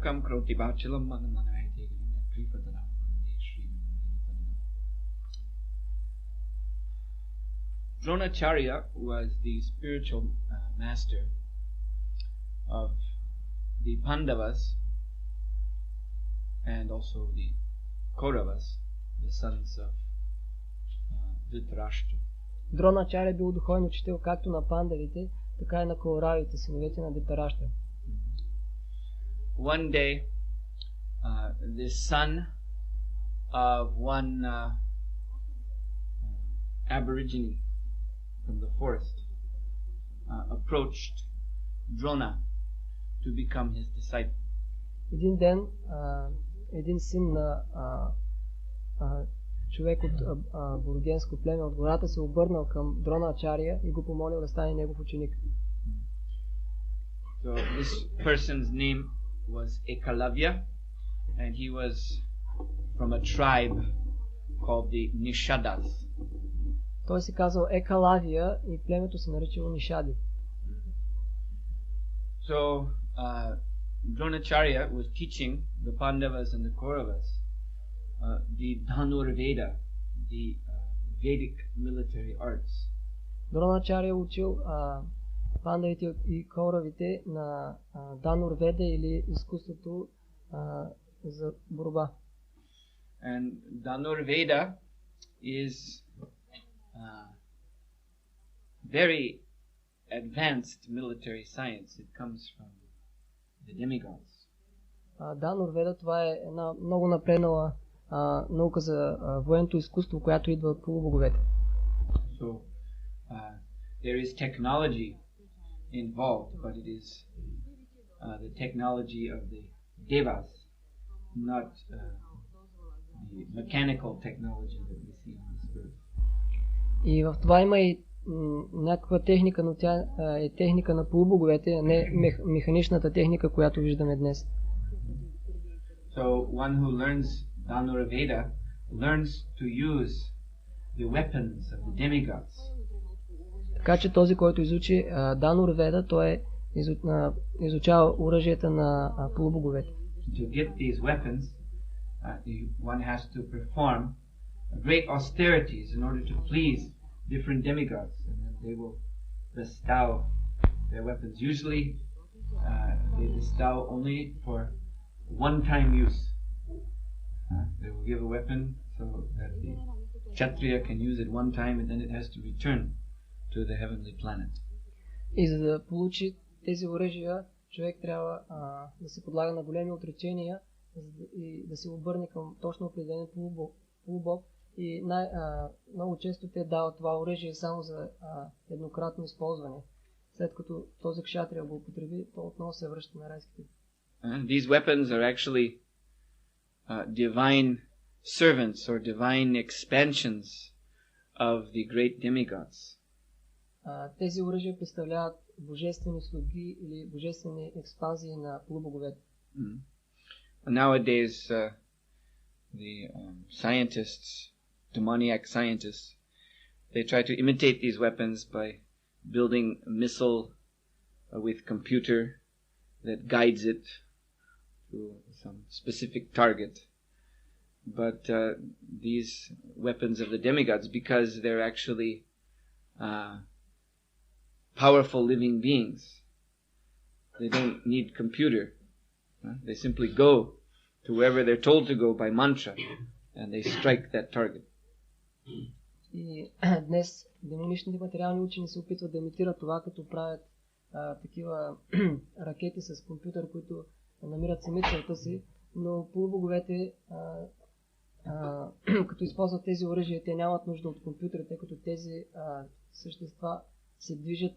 mukam kroti bachalam manamanaite kripadana Shri. Dronacharya was the spiritual master of the Pandavas and also the Kauravas, the sons of Dhritarashtra. Дроначаря бил духовен учител както на пандавите, така и на Кауравите, синовете на Dhritarashtra. One day, the son of one aborigine from the forest approached Drona to become his disciple. Един ден, един син на човек от аборигенско племе от гората се обърнал към Дроначаря и го помолил да стане негов ученик. So this person's name was Ekalavya, and he was from a tribe called the Nishadas. Той се казал Екалавия и племето се наричало Нишади. So Dronacharya was teaching the Pandavas and the Kauravas the Dhanurveda, the Vedic military arts. Дроначаря учил пандавите и Кауравите на Дhanurveda или изкуството за борба. And Dhanurveda is very advanced military science. It comes from the demigods. Dhanurveda, това е една много напреднала наука за военното изкуство, която идва от полубоговете. So there is technology involved, but it is the technology of the devas, not the mechanical technology that we see on this earth. И в това има и някаква техника, но тя е техника на полубоговете, а не механичната техника, която виждаме днес. So one who learns Dhanurveda learns to use the weapons of the demigods. Така че този, който изучи Dhanurveda, той изучава оръжията на полубоговете. To get these weapons, one has to perform great austerities in order to please different demigods, and then they will bestow their weapons. Usually, they bestow only for one-time use. They will give a weapon so that the Kshatriya can use it one time, and then it has to return to the heavenly planet. И за да получи тези оръжия, човек трябва да се подлага на големи отречения и да се обърне към точно определен полубог. И много често те дават това оръжие само за еднократно използване. След като този кшатрия го употреби, то отново се връща на райските. These weapons are actually divine servants or divine expansions of the great demigods. Тези оръжия представляват божествени слуги или божествени експанзии на полубоговете. Nowadays, the scientists, demoniac scientists, they try to imitate these weapons by building a missile with computer that guides it to some specific target. But these weapons of the demigods, because they're actually powerful living beings, they don't need computer. They simply go to wherever they're told to go by mantra, and they strike that target. И днес демоничните материални учени се опитват да имитират това, като правят такива ракети с компютър, които намират сами целта си, но полубоговете, като използват тези оръжия, те нямат нужда от компютър, тъй като тези същества се движат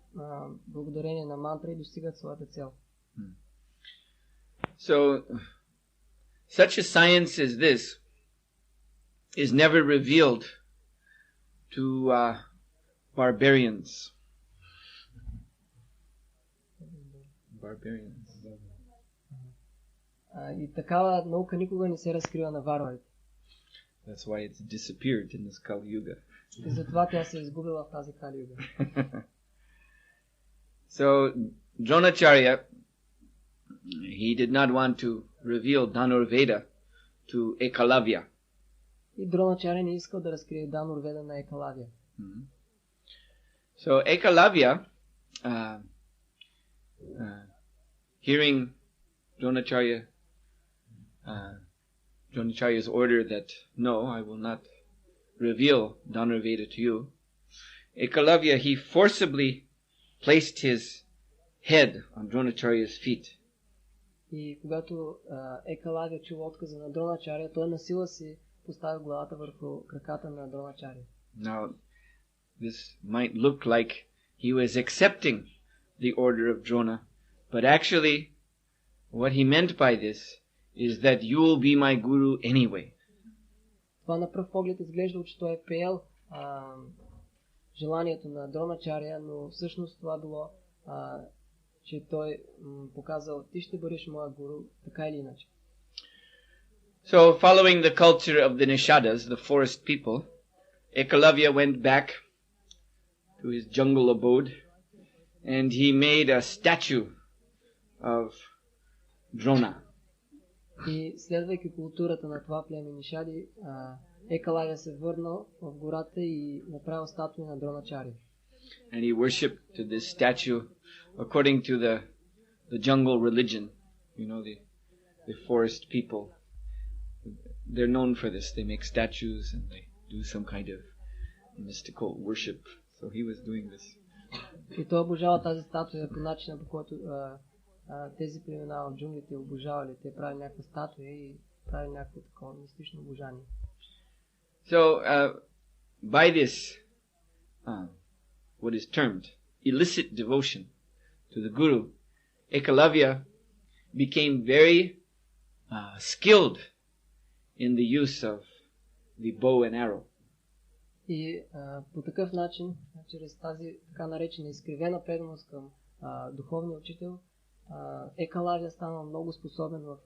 благодарение на мантра и достигат своята цел. So, such a science as this is never revealed to barbarians. И такава наука никога не се разкрива на варварите. That's why it's disappeared in this Kali Yuga. И затова тя се е изгубила в тази Кали Юга. So, Dronacharya, he did not want to reveal Dhanurveda to Ekalavya. И Дроначаря не искал да разкрие Дhanurveda на Екалавия. So Ekalavya, hearing Dronacharya's order that no, I will not reveal Dhanurveda to you, Ekalavya, he forcibly placed his head on Dronacharya's feet. И когато Екалавия чува отказа на Дроначаря, той насила си постави главата върху краката на Дроначаря. Now, this might look like he was accepting the order of Drona, but actually, what he meant by this is that you will be my guru anyway. Това на пръв поглед изглежда, че той е приел желанието на Дроначаря, но всъщност това било, че той показал, ти ще бъдеш моя гуру, така или иначе. So, following the culture of the Nishadas, the forest people, Ekalavya went back to his jungle abode and he made a statue of Drona. И следвайки културата на това племе Нишади, Екалавия се върнал в гората и направил статуя на Дроначаря. And he worshipped this statue according to the jungle religion. You know, the forest people. They're known for this. They make statues and they do some kind of mystical worship. So he was doing this. И той обожава тази статуя по начина, по който тези племена от джунглите обожавали. Те правят някаква статуя и правят някакво такова мистично обожание. So, by this, what is termed illicit devotion to the Guru, Ekalavya became very skilled in the use of the bow and arrow. И по такъв начин, чрез тази така наречена изкривена преданост към духовния учител, Екалавия станал много способен в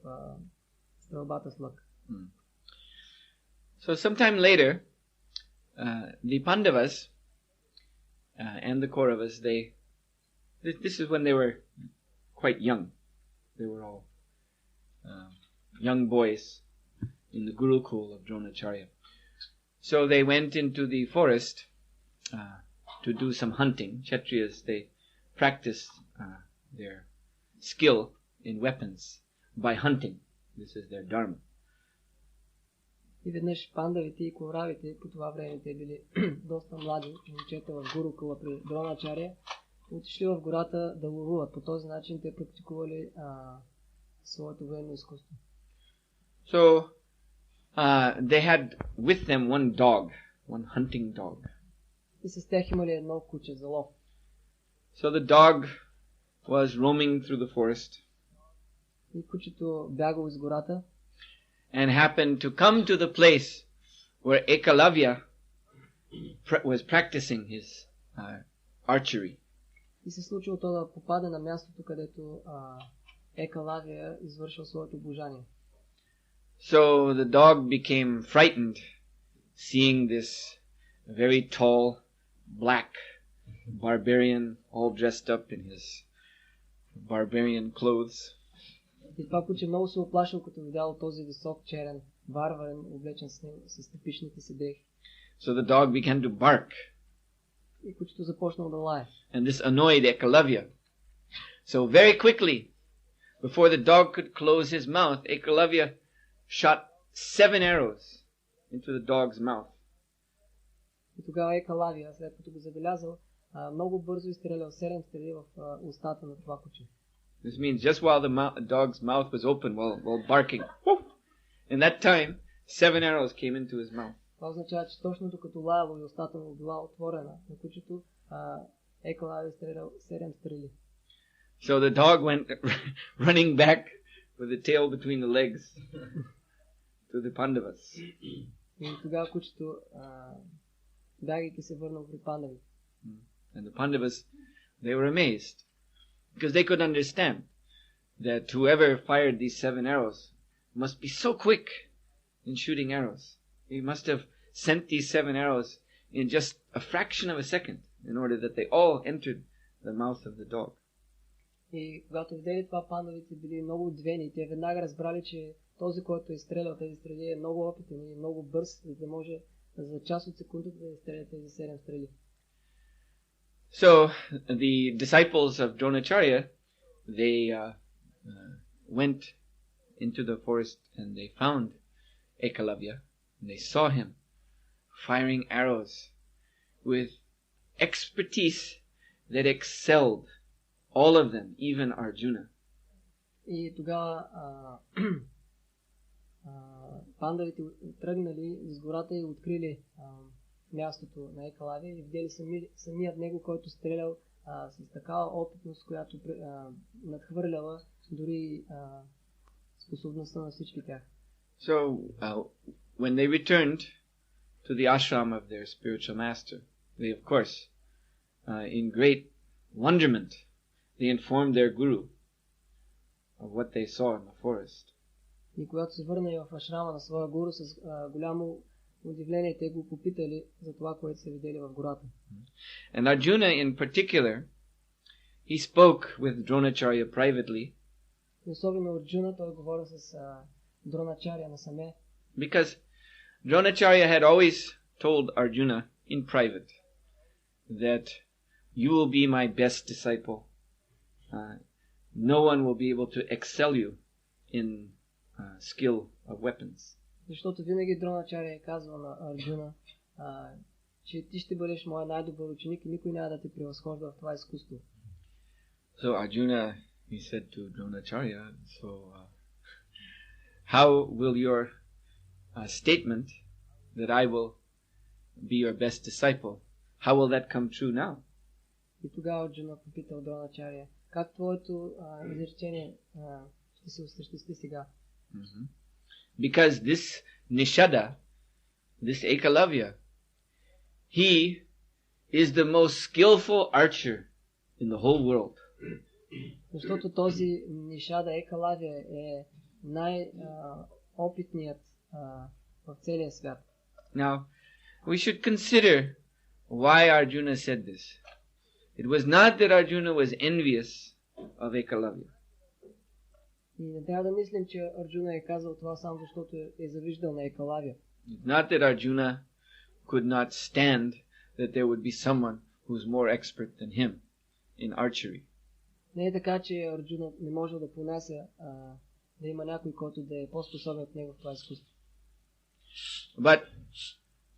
стрелбата с лък. So sometime later, the Pandavas and the Kauravas, this is when they were quite young. They were all young boys in the Gurukul of Dronacharya. So they went into the forest to do some hunting. Kshatriyas, they practiced their skill in weapons by hunting. This is their dharma. И веднъж пандавите и кауравите, по това време те били доста млади, момчета в Гурукула при Дроначаря, отишли в гората да ловуват. По този начин те практикували своето военно изкуство. So they had with them one dog, one hunting dog. И с тях имали едно куче за лов. So the dog was roaming through the forest. И кучето бягало из гората. And happened to come to the place where Ekalavya was practicing his archery. И се случило то да попаде на мястото, където Екалавия извършил своето обожание. So the dog became frightened, seeing this very tall, black barbarian all dressed up in his barbarian clothes. И това куче много се оплашил, като видял този висок черен варварен, облечен с типичните си дрехи. So the dog began to bark. И кучето започнало да лае. And this annoyed Ekalavya. So very quickly, before the dog could close his mouth, Ekalavya shot 7 arrows into the dog's mouth. И тогава Екалавия, след като го забелязал, много бързо изстрелял 7 стрели в устата на това куче. This means just while the dog's mouth was open, while barking, whoof, in that time, 7 arrows came into his mouth. Това означава, че точно докато лаяло и устата му била отворена на кучето, Екалавия стрелял 7 стрели. So the dog went running back with the tail between the legs to the Pandavas. И тогава кучето бягайки се върнал при пандавите. And the Pandavas, they were amazed. Because they could understand that whoever fired these 7 arrows must be so quick in shooting arrows. He must have sent these 7 arrows in just a fraction of a second in order that they all entered the mouth of the dog. И когато видели това, пандавите били много удивени и те веднага разбрали, че този, който е изстрелял тези стрели, е много опитен и много бърз, за да може за част от секундата да изстреля тези 7 стрели. So the disciples of Dronacharya, they went into the forest and they found Ekalavya, and they saw him firing arrows with expertise that excelled all of them, even Arjuna. И тогава пандавите тръгнали из гората и открили мястото на Екалавия и видели самият него, който стрелял с такава опитност, която надхвърляла дори способността на всички тях. So when they returned to the ashram of their spiritual master, they of course, in great wonderment, they informed their guru of what they saw in the forest. И когато се върнали в ашрама на своя гуру, с голямо удивление те го попитали за това, което са видели в гората. And Arjuna in particular, he spoke with Dronacharya privately. Особено Арджуна, той говори с Дроначаря насаме. Because Dronacharya had always told Arjuna in private that you will be my best disciple. No one will be able to excel you in skill of weapons. Защото винаги Дроначаря е казвал на Арджуна, че ти ще бъдеш моя най-добър ученик и никой няма да те превъзхожда в това изкуство. So Arjuna, he said to Dronacharya, so how will your statement that I will be your best disciple, how will that come true now? И тогава Арджуна попитал Дроначаря, как твоето изречение ще се осъществи сега? Because this Nishada, this Ekalavya, he is the most skillful archer in the whole world. Защото този Нишада Екалавия е най-опитният в целия свят. Now, we should consider why Arjuna said this. It was not that Arjuna was envious of Ekalavya. И не трябва да мислим, че Арджуна е казал това само защото е завиждал на Екалавия. It's not that Arjuna could not stand that there would be someone who's more expert than him in archery. Не е така, че Арджуна не може да понася да има някой, който да е по-способен от него в това изкуство. But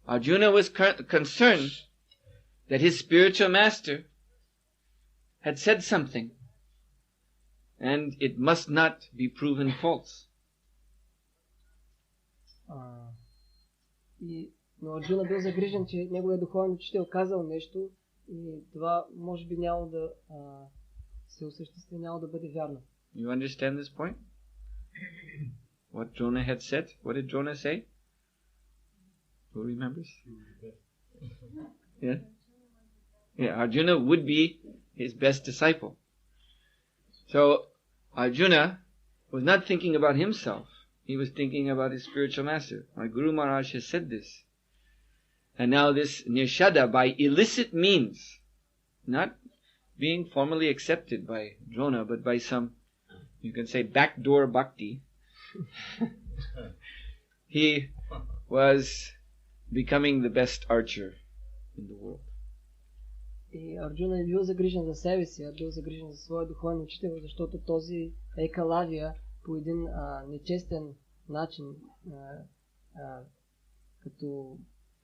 Arjuna was concerned that his spiritual master had said something and it must not be proven false. Но Арджуна бил загрижен, че неговият духовен учител казал нещо и това може би няма да се осъществи, няма да бъде вярно. You understand this point? What Jonah had said? What did Jonah say? Who remembers? Yeah? Yeah, Arjuna would be his best disciple. So Arjuna was not thinking about himself. He was thinking about his spiritual master. My Guru Maharaj has said this. And now this Nirshada, by illicit means, not being formally accepted by Drona, but by some, you can say, backdoor bhakti, he was becoming the best archer in the world. И Арджуна не бил загрижен за себе си, а бил загрижен за своя духовен учител, защото този Екалавия по един нечестен начин, като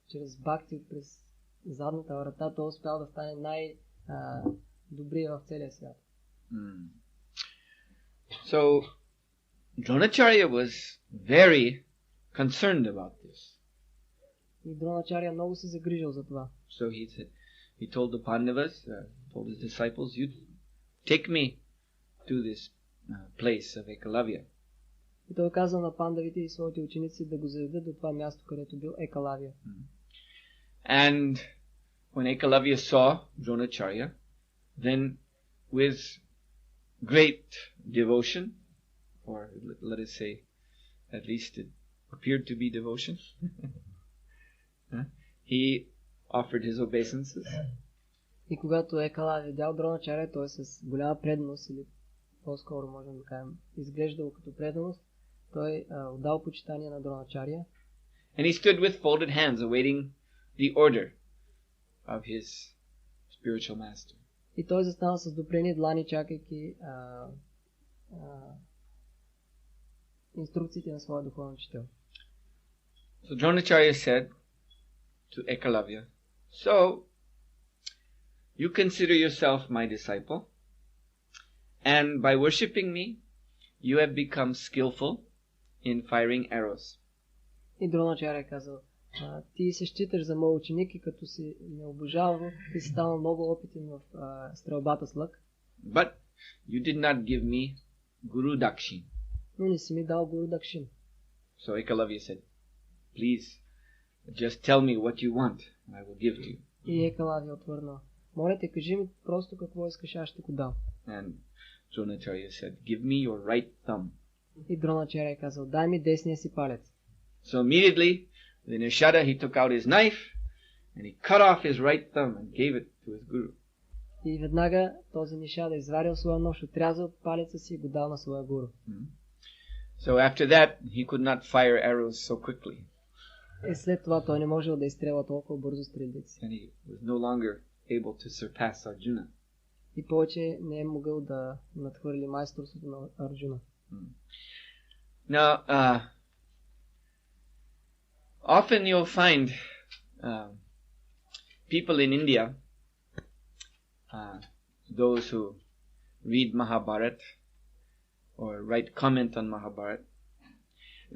чрез бхакти през задната врата, той успял да стане най-добрия в целия свят. So Dronacharya was very concerned about this. И Дроначаря много се загрижил за това. So he told the Pandavas, told his disciples, you take me to this place of Ekalavya. И той каза на пандавите и своите ученици да го заведат до това място, където бил Екалавия. And when Ekalavya saw Dronacharya, then with great devotion, or let us say, at least it appeared to be devotion, he offered his obeisances. И когато Екалавия видял Дроначаря, той с голяма преданост или по-скоро можем да кажем, изглеждало като преданост, той отдал почитание на Дроначария. And he stood with folded hands awaiting the order of his spiritual master. И той застана с допрени длани, чакайки инструкциите на своя духовен учител. So Dronacharya said to Ekalavya, so you consider yourself my disciple, and by worshipping me, you have become skillful in firing arrows. И Дроначаря казал, ти се считаш за мой ученик и като си ме обожавал, ти си станал много опитен в стрелбата с лък. But you did not give me Guru Dakshin. Но не си ми дал Гуру Дакшин. So Ekalavya said, please, just tell me what you want, and I will give to you. И Екалавя отвърна, моля те, кажи ми просто какво искаш, аз ще го дам. And Dronacharya said, give me your right thumb. И Дроначаря казал, дай ми десния си палец. So immediately, the Nishada, he took out his knife, and he cut off his right thumb and gave it to his guru. И веднага този Нишада извадил своя нож, отрязал палеца си и го дал на своя гуру. So after that, he could not fire arrows so quickly. И след това той не можел да изстрелва толкова бързо стрелици. And he was no longer able to surpass Arjuna. И повече не е могъл да надхвърли майсторството на Арджуна. Now, often you'll find people in India, those who read Mahabharata or write comment on Mahabharata,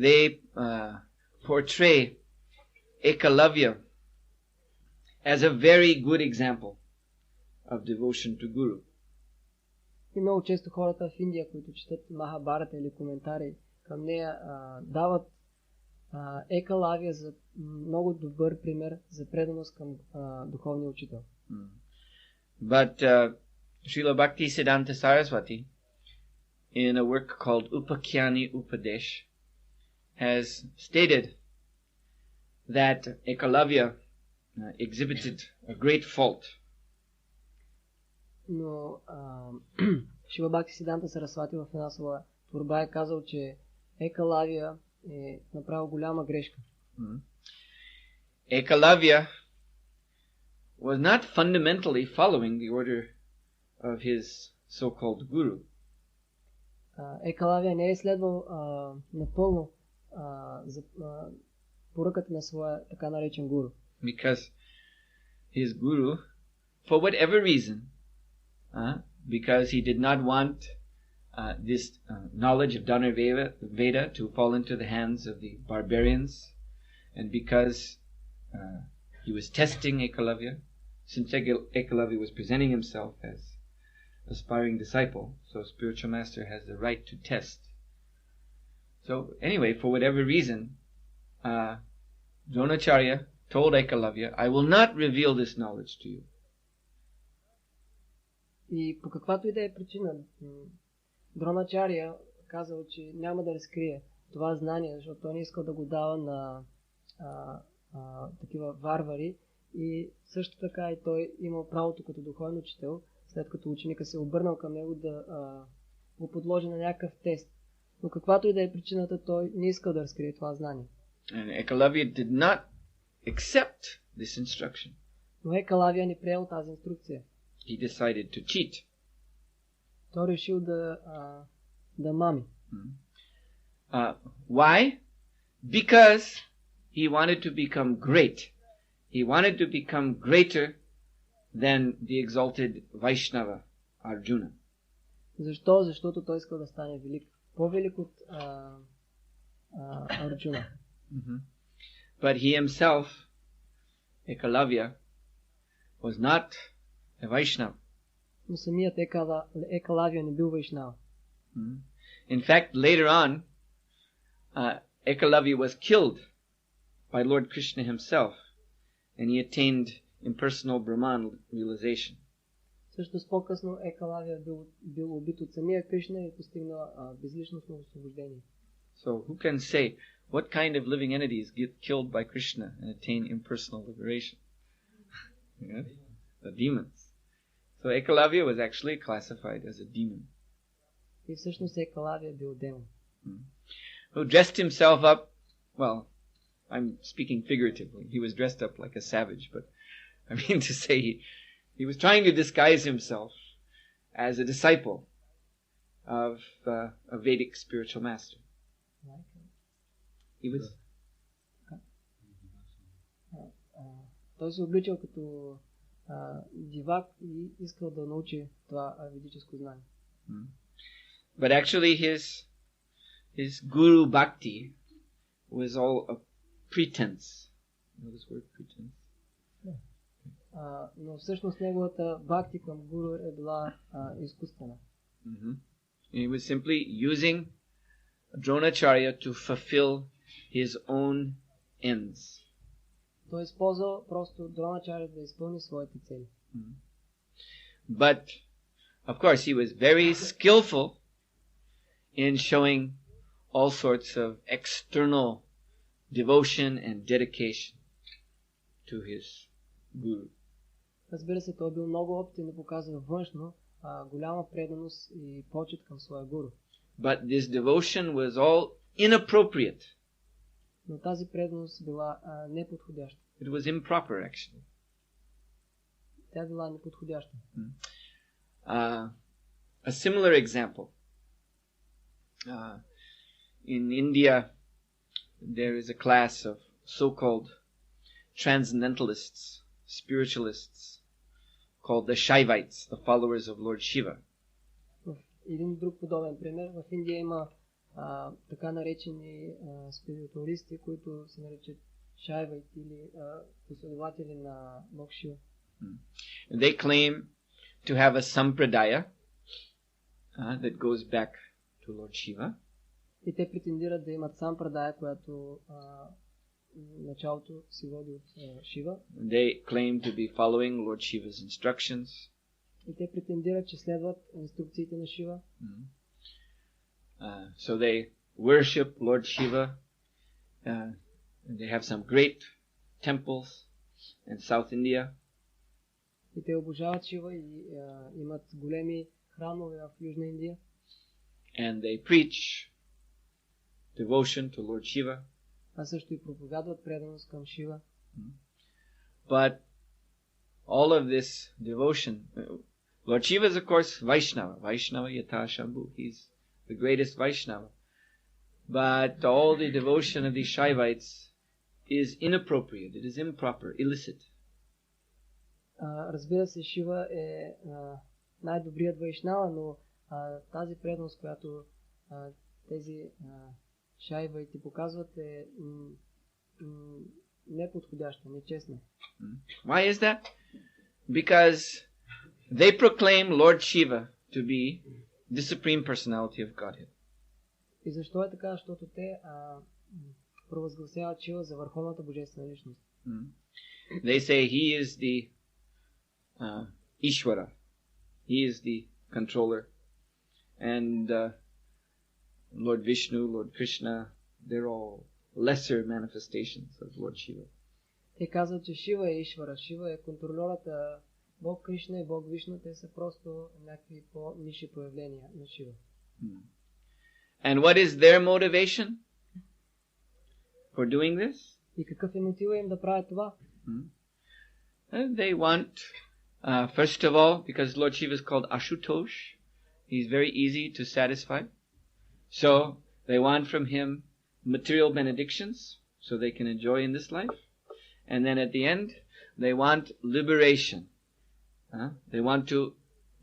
they portray Ekalavya as a very good example of devotion to Guru. И много често хората в Индия, които четат Махабарата или коментари към нея, дават Екалавия за много добър пример за преданост към духовния учител. But Srila Bhaktisiddhanta Saraswati, in a work called Upakyani Upadesh, has stated that Ekalavya exhibited a great fault. Но Шрила Бхактисиданта Сарасвати в една своя творба е казал, че Екалавия е направил голяма грешка. Ekalavya was not fundamentally following the order of his so-called guru. Екалавия не е следвал напълно за поръката на своя така наречен гуру. Because his guru, for whatever reason, because he did not want this knowledge of Dharma Veda to fall into the hands of the barbarians, and because he was testing Ekalavya, since Ekalavya was presenting himself as aspiring disciple, so spiritual master has the right to test. So anyway, for whatever reason, Dronacharya told Ekalavya, I will not reveal this knowledge to you. И по каквато и да е причина, Дроначария казал, че няма да разкрие това знание, защото той не искал да го дава на такива варвари и също така и той имал правото като духовен учител, след като ученика се обърнал към него да го подложи на някакъв тест. Но каквато и да е причината, той не искал да разкрие това знание. And Ekalavya did not accept this instruction. Но Екалавия не приел тази инструкция. He decided to cheat. Той решил да мами. Why? Because he wanted to become great. He wanted to become greater than the exalted Vaishnava, Arjuna. Защо? Защото той искал да стане велик. По-велик от Арджуна. But he himself, Ekalavya, was not a Vaishnava. Но самият Екалавия не бил Вайшнава. In fact, later on, Ekalavya was killed by Lord Krishna himself, and he attained impersonal Brahman realization. Също по-късно Екалавия бил убит от самия Кришна и постигнал безличностно освобождение. So who can say what kind of living entities get killed by Krishna and attain impersonal liberation? Yes? The demons. So Ekalavya was actually classified as a demon. И всъщност Екалави е бил демон. Who dressed himself up, well, I'm speaking figuratively. He was dressed up like a savage, but I mean to say he was trying to disguise himself as a disciple of a Vedic spiritual master. He was... Той се обличал като дивак и искал да научи това ведическо знание. But actually his guru bhakti was all a pretense. You know this word, pretense? Но всъщност неговата бхакти към гуру е била изкуствена. He was simply using Dronacharya to fulfill his own ends. Той използвал просто Дроначаря да изпълни своите цели. But of course he was very skillful in showing all sorts of external devotion and dedication to his guru. Разбира се, той бил много опитен да показва външно голяма преданост и почет към своя гуру. But this devotion was all inappropriate. Но тази преданост била неподходяща. It was improper, actually. Тя била неподходяща. A similar example. In India, there is a class of so-called transcendentalists, spiritualists, called the Shaivites, the followers of Lord Shiva. Един друг подобен пример. В Индия има така наречени спиритуалисти, които се наричат шайвайти или последователи на Бог Шива. They claim to have a sampradaya that goes back to Lord Shiva. И те претендират да имат сампрадая, която началото си води от Шива. They claim to be following Lord Shiva's instructions. И те претендират, че следват инструкциите на Шива. So they worship Lord Shiva. They have some great temples in South India. И те обожават Шива и имат големи храмове в Южна Индия. And they preach devotion to Lord Shiva. А също и проповядват преданост към Шива. But all of this devotion, Lord Shiva is of course Vaishnava. Vaishnava Yatha Shambhu. He's the greatest Vaishnava. But all the devotion of these Shaivites is inappropriate. It is improper, illicit. Разбира се, Шива е най-добрият Вайшнава, но тази преданост, която тези Шайвайти показват, е неподходяща, нечестна. Why is that? Because they proclaim Lord Shiva to be the supreme personality of Godhead. И защо е така? Защото те провъзгласяват Шива за върховната божествена личност. They say he is the Ishvara. He is the controller. And Lord Vishnu, Lord Krishna, they're all lesser manifestations of Lord Shiva. Те казват, че Шива е Ишвара. Шива е контролерът, Бог Кришна и Бог Вишну, те са просто някакви по-ниши проявления на Шива. And what is their motivation for doing this? И какъв е мотивът им да правят това? They want, first of all, because Lord Shiva is called Ashutosh, he's very easy to satisfy. So they want from him material benedictions, so they can enjoy in this life. And then at the end, they want liberation. They want to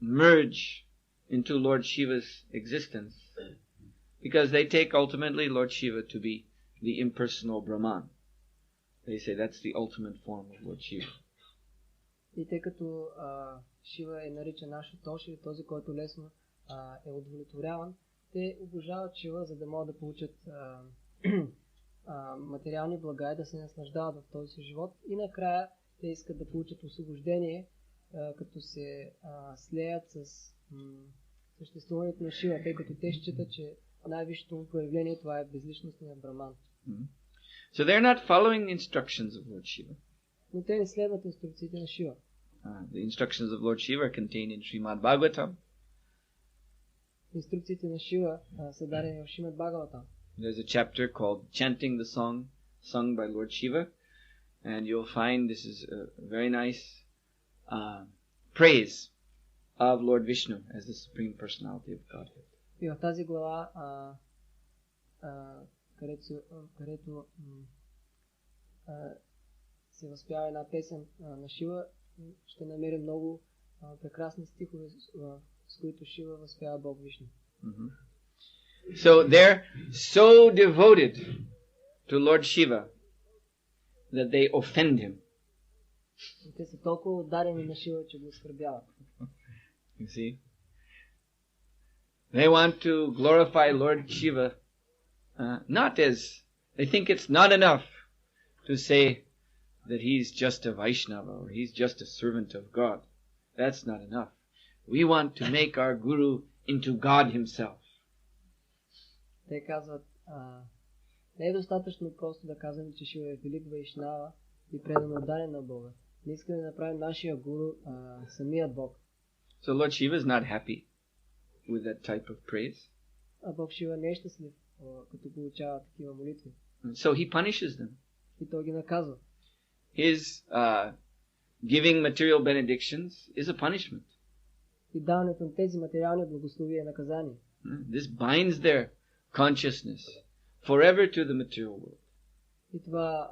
merge into Lord Shiva's existence, because they take ultimately Lord Shiva to be the impersonal Brahman. They say that's the ultimate form of Lord Shiva. И тъй като Шива е наричан Ашутош, или този, който лесно е удовлетворяван, те обожават Шива, за да могат да получат материални блага и да се наслаждават в този си живот. И накрая те искат да получат освобождение, като се слеят с съществуването на Шива, тъй като те считат, че най-висшето му проявление това е безличностният Браман. So they're not following the instructions of Lord Shiva. Но те не следват инструкциите на Шива. The instructions of Lord Shiva are contained in Srimad Bhagavatam. инструкциите на Шива са дадени в Шримад Бхагаватам. There's a chapter called Chanting the Song sung by Lord Shiva, and you'll find this is a very nice praise of Lord Vishnu as the Supreme Personality of Godhead. И в тази глава, където се възпява една песен на Шива, ще намерим много прекрасни стихове, с които Шива възпява Бог Вишну. So they're so devoted to Lord Shiva that they offend him. Те са толкова отдадени на Шива, че го оскърбяват. You see? They want to glorify Lord Shiva, not as, they think it's not enough to say that he's just a Vaishnava or he's just a servant of God. That's not enough. We want to make our Guru into God himself. Те казват, не е достатъчно просто да казваме, че Шива е велик Вайшнава и предан отдаден на Бога. Не искаме да направим нашия гуру самият Бог. So Lord Shiva is not happy with that type of praise. А Бог Шива не е щастлив, като получава такива молитви. So he punishes them. И той ги наказва. His giving material benedictions is a punishment. И даването на тези материални благословия е наказание. This binds their consciousness forever to the material world. И това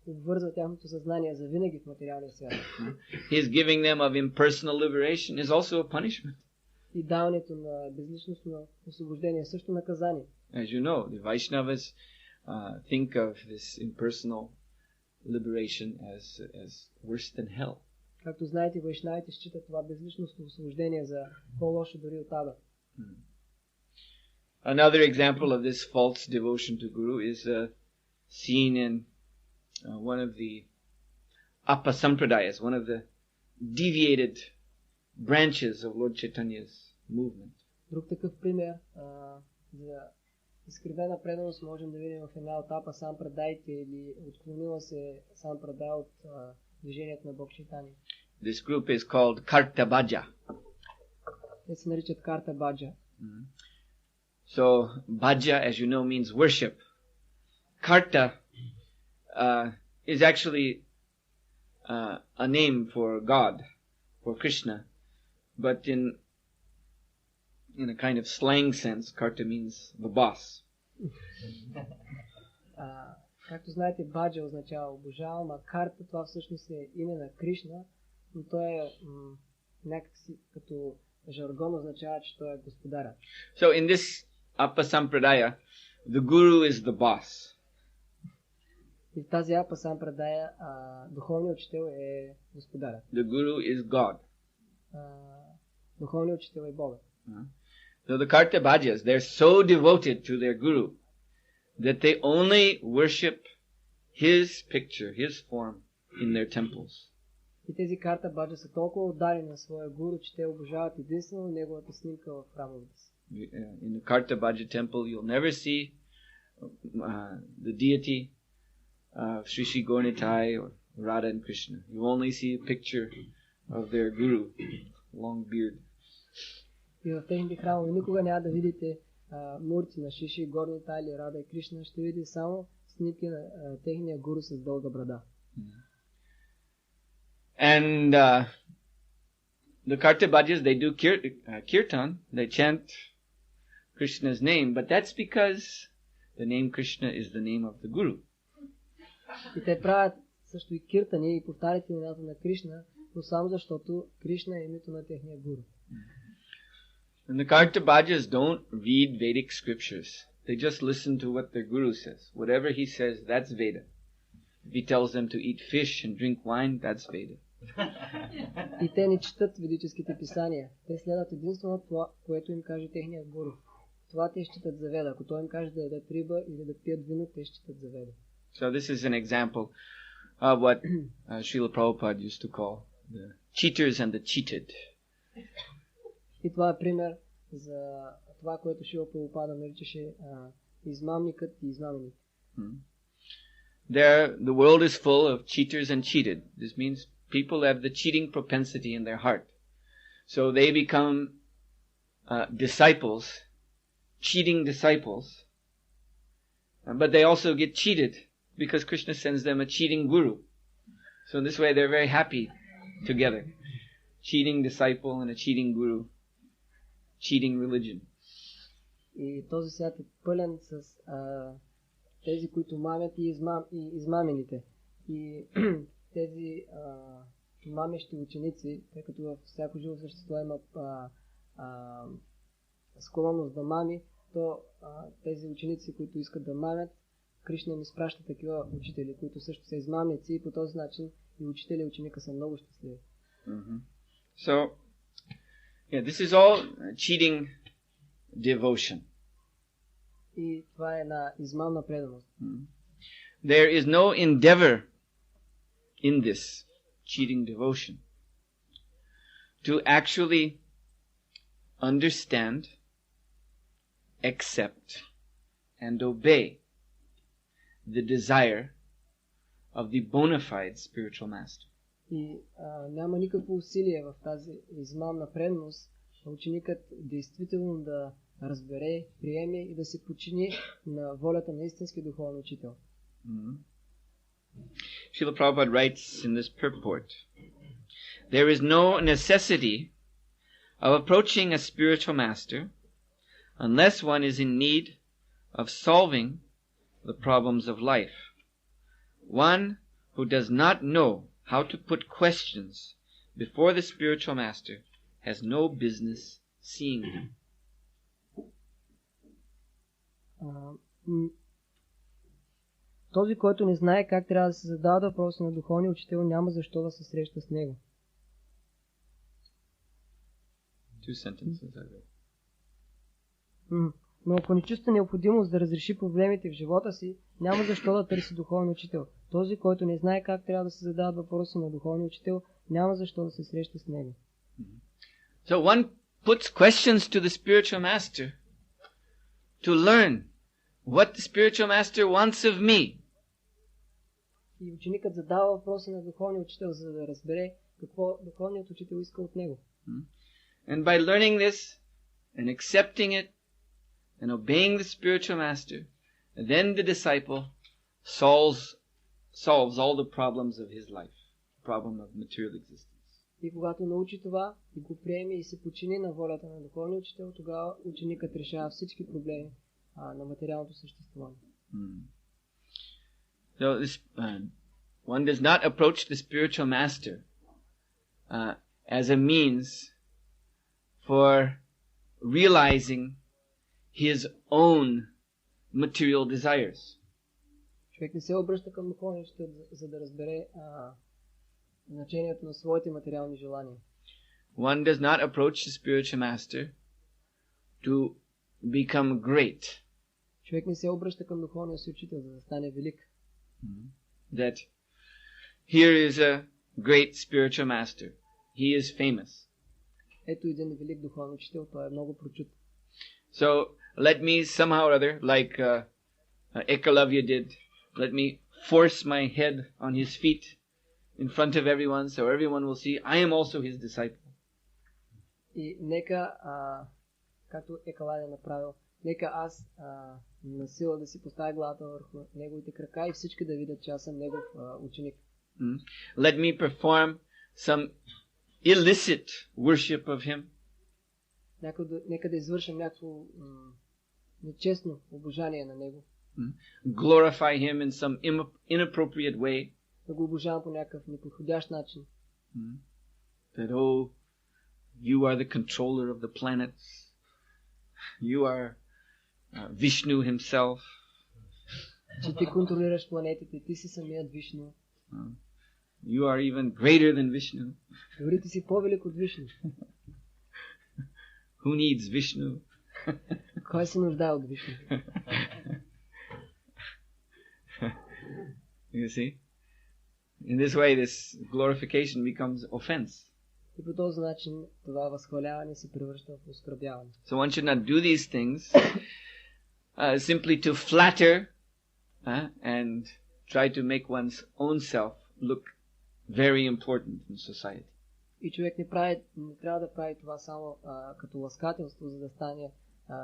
обвързва тяхното съзнание за винаги в материалния свят. His giving them of impersonal liberation is also a punishment. И даването на безличностно освобождение е също наказание. As you know, the Vaishnavas think of this impersonal liberation as worse than hell. Както знаете, вайшнавите считат това безличностно освобождение за по-лошо дори от ада. Another example of this false devotion to Guru is seen in one of the Apasampradayas, one of the deviated branches of Lord Chaitanya's movement. Друг такъв пример за изкривена преданост можем да видим в една от Апасампрадаите или отклонила се сампрадая от движението на Бог Чайтания. This group is called Kartabhaja. Те се наричат Картабаджа. So, Bhaja, as you know, means worship. Karta is actually a name for God, for Krishna. But in a kind of slang sense, Karta means the boss. Както знаете, Баджа означава обожавам, а Карта това всъщност е име на Кришна, но той е някакси като жаргон означава, че той е господаря. So in this Apasampradaya, the Guru is the boss. И в тази Апасампрадая духовният учител е господаря. The Guru is God. Духовният учител е Бога. So the Kartabhajas, they're so devoted to their Guru that they only worship his picture, his form in their temples. И тези Картабаджа са толкова отдадени на своя гуру, че те обожават единствено неговата снимка в храмовете си. In the Kartabhaja temple, you'll never see the deity of Sri Sri Gaurnitai or Radha and Krishna. You only see a picture of their Guru, long beard. И в техните храмове никога няма да видите мурти на Шиши, Горнитай или Рада и Кришна, ще видите само снимки на техния гуру с дълга брада. And the Kartabhajas, they do kirtan, they chant Krishna's name, but that's because the name Krishna is the name of the Guru. И те правят също и киртани и повтарят имената на Кришна, но само защото Кришна е името на техния гуру. And the Kartabhajas don't read Vedic scriptures. They just listen to what their Guru says. Whatever he says, that's Veda. If he tells them to eat fish and drink wine, that's Veda. И те не четат ведическите писания. Те следват единствено това, което им каже техният гуру. Това те считат за Веда. Ако той им каже да ядат риба или да пият вино, те считат за Веда. So this is an example of what Srila Prabhupada used to call the cheaters and the cheated. И това е пример за това, което Шрила Прабхупада наричаше измамникът и измаменик. The world is full of cheaters and cheated. This means people have the cheating propensity in their heart. So they become disciples, cheating disciples, but they also get cheated because Krishna sends them a cheating guru. So in this way they're very happy together. Cheating disciple and a cheating guru. Cheating religion. И този свят е пълен с тези, които мамят и измамените. И тези мамещи ученици, тъй като във всяко живо същество има склонност да мами, то тези ученици, които искат да мамят, Кришна им изпраща такива учители, които също са измамници, и по този начин и учителя и ученика са много щастливи. So, this is all cheating devotion. И това е една измамна преданост. There is no endeavor in this cheating devotion to actually understand, accept, and obey the desire of the bona fide spiritual master. И няма никакво усилие в тази измамна преданост ученикът действително да разбере, приеме и да се подчини на волята на истински духовен учител. Srila Prabhupada writes in this purport, there is no necessity of approaching a spiritual master unless one is in need of solving the problems of life. One who does not know how to put questions before the spiritual master has no business seeing him. Този, който не знае как трябва да се задава въпроси на духовния учител, няма защо да се среща с него. Two sentences I read. Но ако не чувства необходимост да разреши проблемите в живота си, няма защо да търси духовен учител. Този, който не знае как трябва да се задават въпроси на духовния учител, няма защо да се среща с него. So one puts questions to the spiritual master to learn what the spiritual master wants of me. И ученикът задава въпроси на духовния учител, за да разбере какво духовният учител иска от него. And by learning this and accepting it and obeying the spiritual master, then the disciple solves all the problems of his life, the problem of material existence. И когато научи това и го приеме и се подчини на волята на духовния учител, тогава ученикът решава всички проблеми на материалното съществуване. So this, one does not approach the spiritual master as a means for realizing his own material desires. Човек не се обръща към духовния учител, за да разбере значението на своите материални желания. One does not approach the spiritual master to become great. Човек не се обръща към духовния си учител, за да стане велик. That here is a great spiritual master. He is famous. Ето един велик духовен учител, той е много прочут. So let me somehow or other, like Ekalavya did, let me force my head on his feet in front of everyone, so everyone will see I am also his disciple. И нека, както Екалавя направил, нека аз на сила да си поставя главата върху неговите крака и всички да видят, че аз съм негов ученик. Let me perform some illicit worship of him. Нека да извършим някакво нечестно обожание на него. Glorify him in some inappropriate way. Да го обожавам по някакъв неподходящ начин. That, oh, you are the controller of the planets. You are Vishnu himself. Че ти контролираш планетите, ти си самият Вишну. You are even greater than Vishnu. Дори ти си по-велик от Вишну. Who needs Vishnu? Кой се нуждае от Вишну? You see? In this way, this glorification becomes offense. И по този начин това възхваляване се превръща в оскърбяване. So one should not do these things simply to flatter and try to make one's own self look very important in society. И човек не трябва да прави това само като ласкателство, за да стане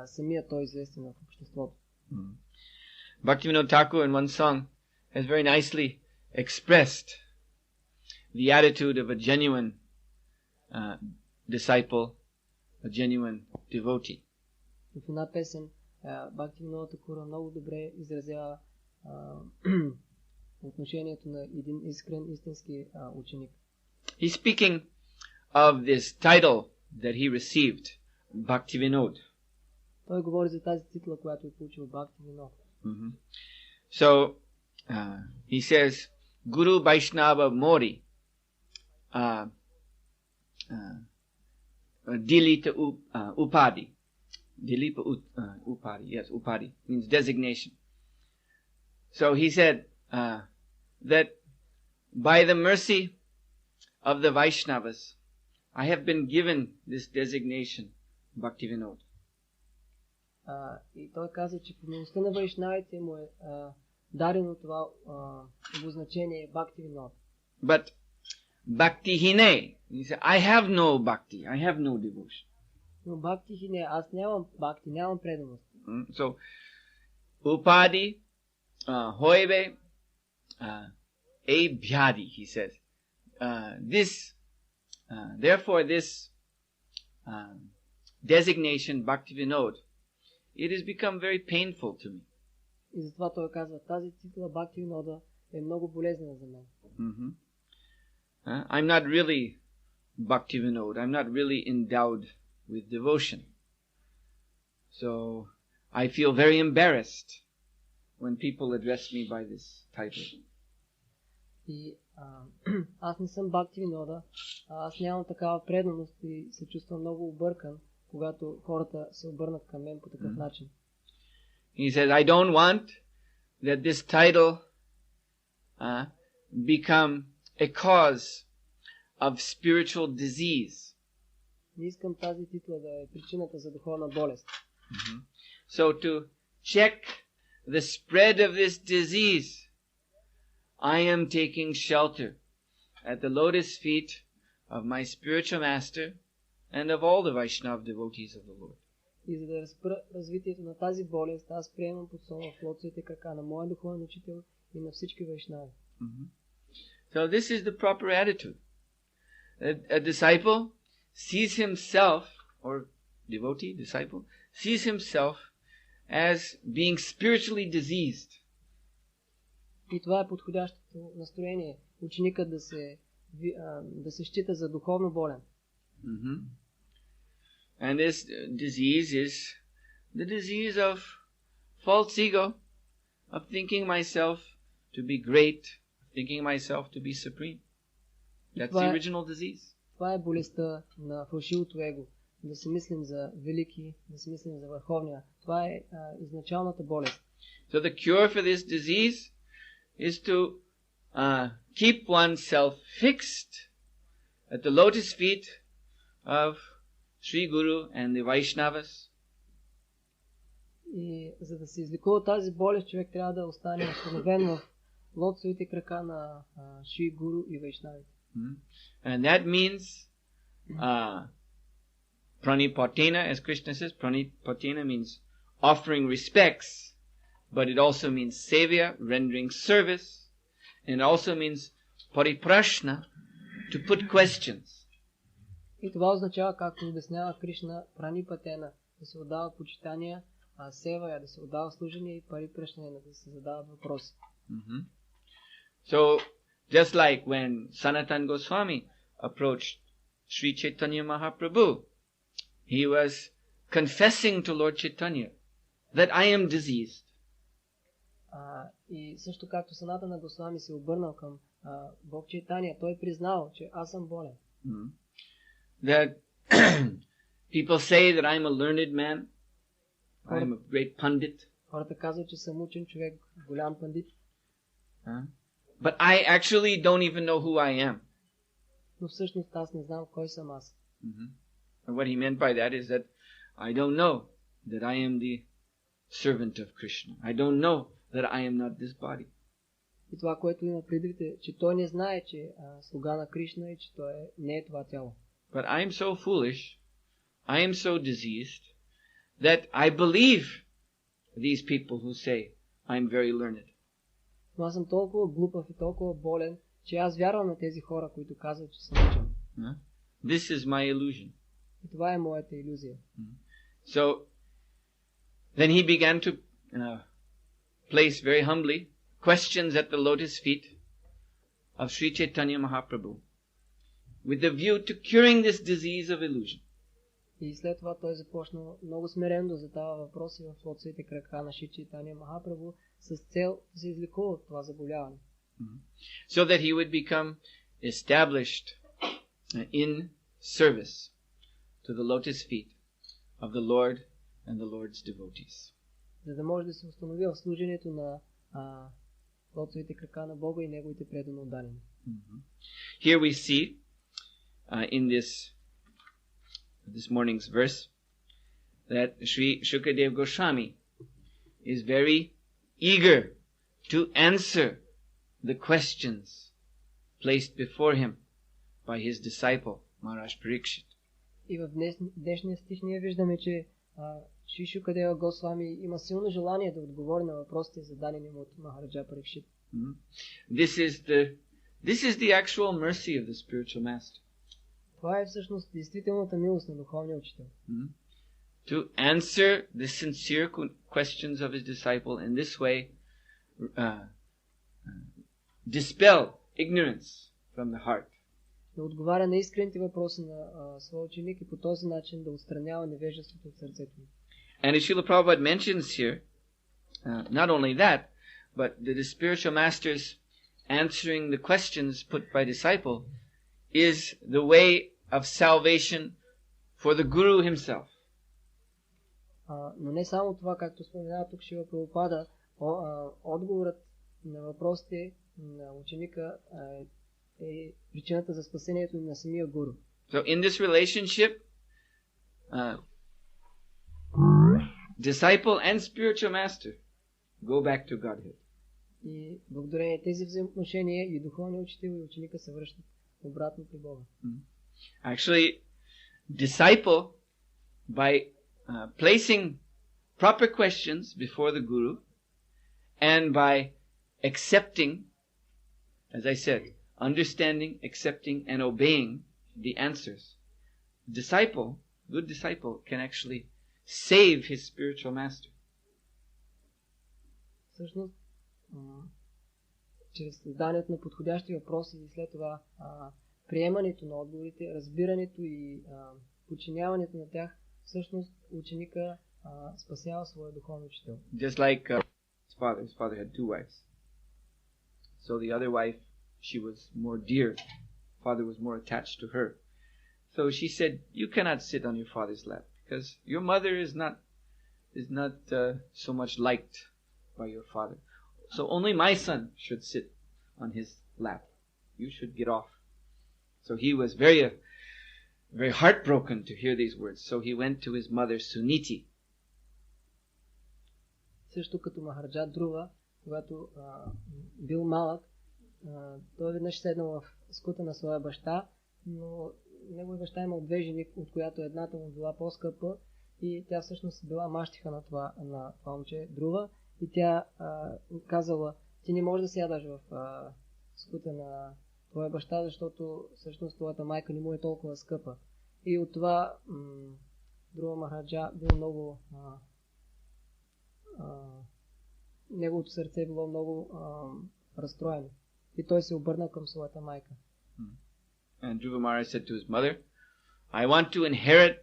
самия той известен в обществото. Bhaktivinoda Thakur in one song has very nicely expressed the attitude of a genuine disciple, a genuine devotee. В една песен Бхактивинода Тхакур много добре изразява отношението на един искрен, истински ученик. He's speaking of this title that he received, Bhaktivinoda. Той говори за тази титла, която е получил Бхактивинода. So, he says, Guru Vaishnava Mori, Dilita Upadi. Dilipa Upadi, yes, Upadi means designation. So he said that by the mercy of the Vaishnavas, I have been given this designation, Bhaktivinoda. И той каза, че по милостта на вайшнавите му е дадено това обозначение Бхактивинода. But Bhaktihine, he said, I have no bhakti, I have no devotion. Но Бхактихине, аз нямам бхакти, нямам преданост. So, Upadi, Hoibe, Abhyadi, he says. Therefore this designation, Bhaktivinoda, it has become very painful to me. И затова той казва, тази титла Бхактивинода е много болезнена за мен. I'm not really Bhaktivinoda, I'm not really endowed with devotion. So I feel very embarrassed when people address me by this title. И аз не съм Бхактивинода, аз нямам такава преданост и се чувствам много объркан, когато хората се обърнат към мен по такъв начин. He says, I don't want that this title become a cause of spiritual disease. Не искам тази титла да е причината за духовна болест. So to check the spread of this disease, I am taking shelter at the lotus feet of my spiritual master and of all the Vaishnava devotees of the Lord. И за да разпра развитието на тази болест, аз приемам подслон в лотосите крака на моя духовен учител и на всички вайшнави. So this is the proper attitude. A disciple sees himself, or devotee, disciple, sees himself as being spiritually diseased. И това е подходящото настроение. Ученикът да се счита за духовно болен. And this disease is the disease of false ego, of thinking myself to be great, thinking myself to be supreme. That's the original disease. Това е болестта на фалшивото его. Да се мислим за велики, да се мислим за върховния. Това е изначалната болест. So the cure for this disease is to keep oneself fixed at the lotus feet of Sri Guru and the Vaishnavas. И за да се излекува тази болест, човек трябва да остане установен в лотосовите крака на Шри Гуру и Вайшнавите. And that means pranipatena, as Krishna says, pranipatena means offering respects, but it also means sevya, rendering service, and it also means pariprashna, to put questions. И това означава, както обяснява Кришна, пранипатена, да се отдава почитание, севая, да се отдава служение и парипрашна, да се задават въпроси. So, just like when Sanatana Goswami approached Sri Chaitanya Mahaprabhu, he was confessing to Lord Chaitanya that I am diseased. И също както Санатана Госвами се обърнал към Бог Чайтания, той признал, че аз съм болен. That people say that I'm a learned man, I'm a great pundit. Хората казват, че съм учен човек, голям пандит. But I actually don't even know who I am. Но всъщност аз не знам кой съм аз. And what he meant by that is that I don't know that I am the servant of Krishna. I don't know that I am not this body. И това, което има предвид е, че той не знае, че е слуга на Кришна и че той не е това тяло. But I am so foolish, I am so diseased, that I believe these people who say, I am very learned. Но аз съм толкова глупав и толкова болен, че аз вярвам на тези хора, които казват, че съм учен. This is my illusion. И това е моята илюзия. So, then he began to place very humbly questions at the lotus feet of Sri Chaitanya Mahaprabhu with the view to curing this disease of illusion. И след това той започна много смирено да задава въпроси в лотосовите крака на Шри Чайтания Махапрабху с цел да се излекува от това заболяване. So that he would become established in service to the lotus feet of the Lord and the Lord's devotees. За да може да се установи в служението на лотосовите крака на Бога и неговите предано отдадени. Here we see in this morning's verse that Sri Shukadev Goswami is very eager to answer the questions placed before him by his disciple Maharaj Parikshit. И в днешния стих ние виждаме, че Шри Шукадева Госвами има силно желание да отговори на въпросите, зададени му от Махараджа Парикшит. This is the actual mercy of the spiritual master. Това е всъщност действителната милост на духовния учител. To answer the sincere questions of his disciple in this way, dispel ignorance from the heart. Да отговаря на искрените въпроси на своя ученик и по този начин да отстранява невежеството от сърцето му. And as Srila Prabhupada mentions here, not only that, but the spiritual master's answering the questions put by disciple is the way of salvation for the guru himself. Но не само това, както споменава тук Шрила Прабхупада, отговорът на въпросите на ученика е причината за спасението на самия гуру. So in this relationship, disciple and spiritual master go back to Godhead. И благодарение тези взаимоотношения и духовният учител и ученика се връщат обратно при Бога. Actually, disciple, by placing proper questions before the guru and by accepting, as I said, understanding, accepting, and obeying the answers, good disciple can actually save his spiritual master. Всъщност, чрез създанието на подходящи въпроси и след това приемането на отговорите, разбирането и подчиняването на тях, всъщност ученика спасява своя духовен учител. Just like his father had two wives. So the other wife, she was more dear. Father was more attached to her. So she said, "You cannot sit on your father's lap because your mother is not so much liked by your father. So only my son should sit on his lap. You should get off." So he was very heartbroken to hear these words. So he went to his mother Suniti. Също като Махараджа Друва, когато бил малък, той веднъж седнал в скута на своя баща, но неговия баща имал две жени, от която едната му била по-скъпа и тя всъщност била мащиха на това момче Друва и тя казала, ти не можеш да сядаш в скута на твоя баща, защото всъщност твоята майка не му е толкова скъпа. И от това Друва Махараджа бил много неговото сърце било много разстроено. И той се обърна към своята майка. And Dhruva Maharaj said to his mother, "I want to inherit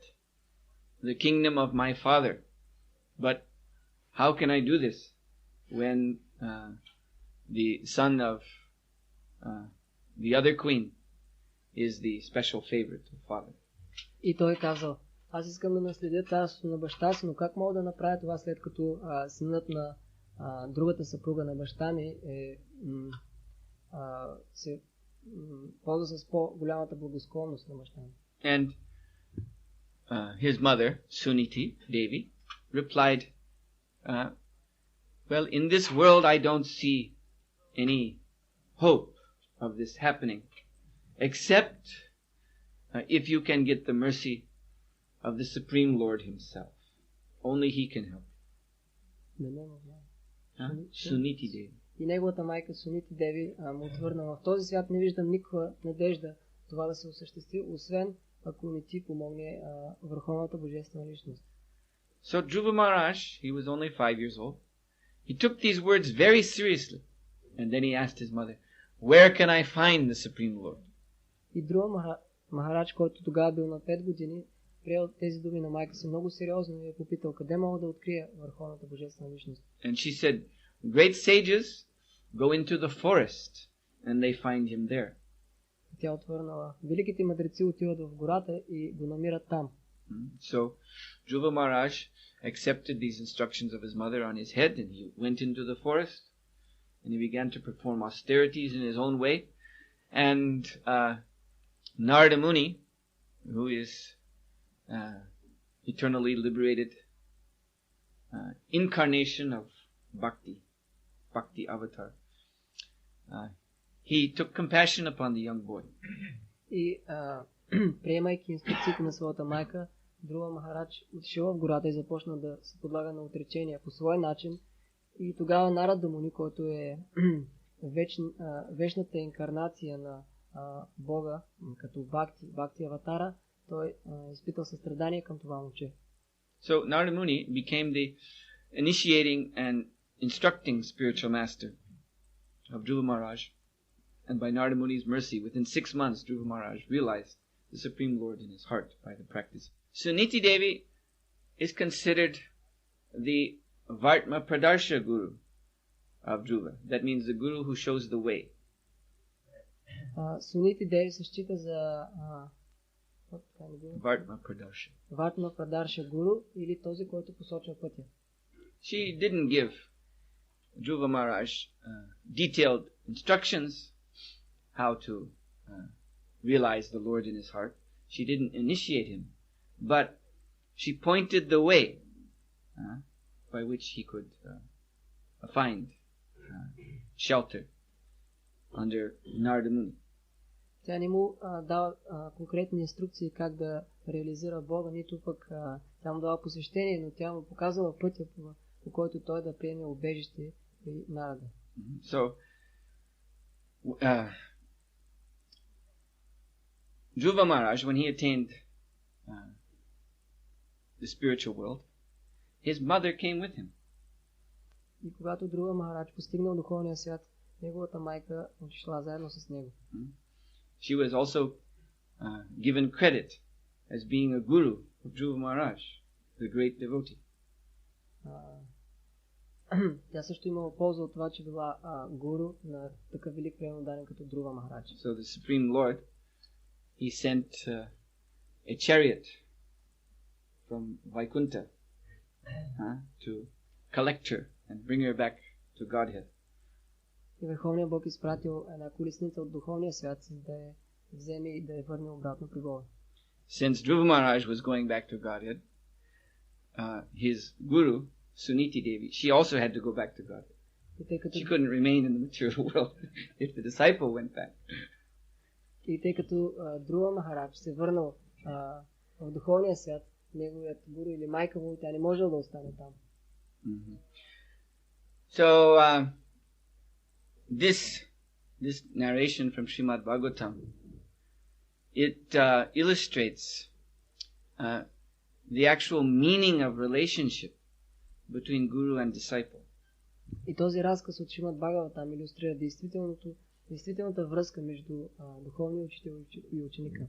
the kingdom of my father, but how can I do this when the son of the other queen is the special favorite of father?" И той казал, аз искам да наследя царството на баща си, но как мога да направя това след като синът на другата съпруга на баща ми се ползва с по-голямата благосклонност на баща ми. And his mother, Suniti Devi, replied, well, in this world I don't see any hope of this happening, except if you can get the mercy of the Supreme Lord Himself. Only He can help. Suniti Devi. И неговата майка Сунити Деви му отвърна: в този свят не виждам никаква надежда това да се осъществи, освен ако не ти помогне върховната божествена личност. So Dhruva Maharaj, he was only 5 years old. He took these words very seriously. And then he asked his mother, where can I find the Supreme Lord? И Dhruva Махарадж, който тогава бил на 5 години, приел тези думи на майка си много сериозно и е попитал: къде мога да открия върховната божествена личност? And she said, great sages go into the forest and they find him there. Тя отвърнала: великите мъдреци отиват в гората и го намират там. So Dhruva Maharaj accepted these instructions of his mother on his head, and he went into the forest and he began to perform austerities in his own way. And Narada Muni, who is eternally liberated incarnation of Bhakti avatar, he took compassion upon the young boy. И приемайки инструкциите на своята майка, Dhruva Махарадж отишъл в гората и започна да се подлага на отречения по свой начин. И тогава Нарада Муни, който е вечната инкарнация на Бога, като Бхакти аватара, той изпитал състрадание към това момче. So Narada Muni became the initiating and instructing spiritual master of Dhruva Maharaj. And by Narada Muni's mercy, within 6 months, Dhruva Maharaj realized the Supreme Lord in his heart by the practice. Suniti Devi is considered the Vartma Pradarsha Guru of Dhruva. That means the Guru who shows the way. Сунити Деви се счита за Vartma Pradarsha. Вартма Прадарша Гуру, или този, който посочва пътя. She didn't give Dhruva Maharaj detailed instructions how to realize the Lord in his heart. She didn't initiate him, but she pointed the way by which he could find shelter under Narada Muni. Тя не му дава конкретни инструкции как да реализира Бога, нито пък тя му дава посещение, но тя му показала пътя, по който той да приеме убежище при Нарада. So, Dhruva Maharaj, when he attained the spiritual world, his mother came with him. И когато Dhruva Махарадж постигнал духовния свят, неговата майка отишла заедно с него. She was also given credit as being a guru of Dhruva Maharaj, the great devotee. Тя също имала полза от това, че била гуру на такъв велик преданен като Dhruva Махарадж. So the Supreme Lord, he sent a chariot from Vaikuntha to collect her and bring her back to Godhead. И Върховният Бог изпратил една колесница от духовния свят, за да я вземе и да я върне обратно при Бога. Since Dhruva Maharaj was going back to Godhead, his guru, Suniti Devi, she also had to go back to Godhead. She couldn't remain in the material world if the disciple went back. И тъй като Dhruva Махарадж се върнал в духовния свят, неговият гуру или майка му, тя не можела да остане там. So, this narration from Srimad Bhagavatam, it illustrates the actual meaning of relationship between guru and disciple. И този разказ от Шримад Бхагаватам илюстрира действителната връзка между духовния учител и ученика.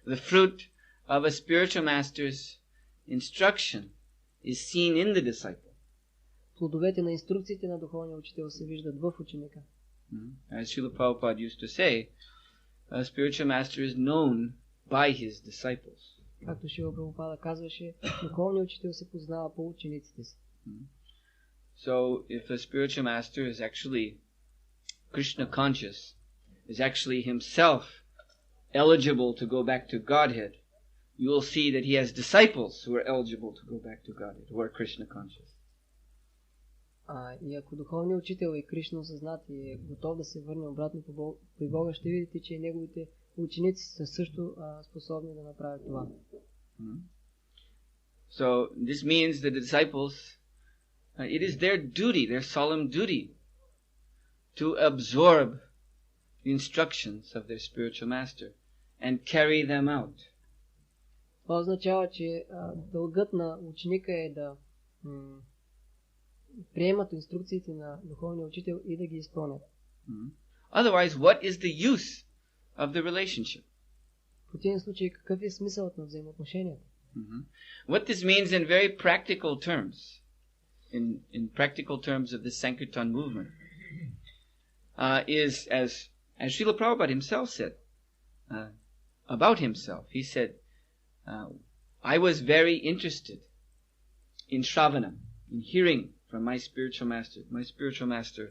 The fruit of a spiritual master's instruction is seen in the disciple. Плодовете на инструкциите на духовния учител се виждат в ученика. As Srila Prabhupada used to say, a spiritual master is known by his disciples. Както Шрила Прабхупада казваше, духовният учител се познава по учениците си. So, if a spiritual master is actually Krishna conscious, is actually himself eligible to go back to Godhead, you will see that he has disciples who are eligible to go back to Godhead, who are Krishna conscious. И ако духовният учител е Кришна осъзнат и е готов да се върне обратно при Бога, ще видите, че неговите ученици са също способни да направят това. So this means the disciples, it is their duty, their solemn duty, to absorb the instructions of their spiritual master and carry them out. Това означава, че дългът на ученика е да приемат инструкциите на духовния учител и да ги изпълнят. Otherwise, what is the use of the relationship? В противен случай, какъв е смисълът на взаимоотношенията? What this means in very practical terms, in practical terms of the Sankirtan movement, is as Srila Prabhupada himself said about himself. He said, I was very interested in Shravana, in hearing from my spiritual master. My spiritual master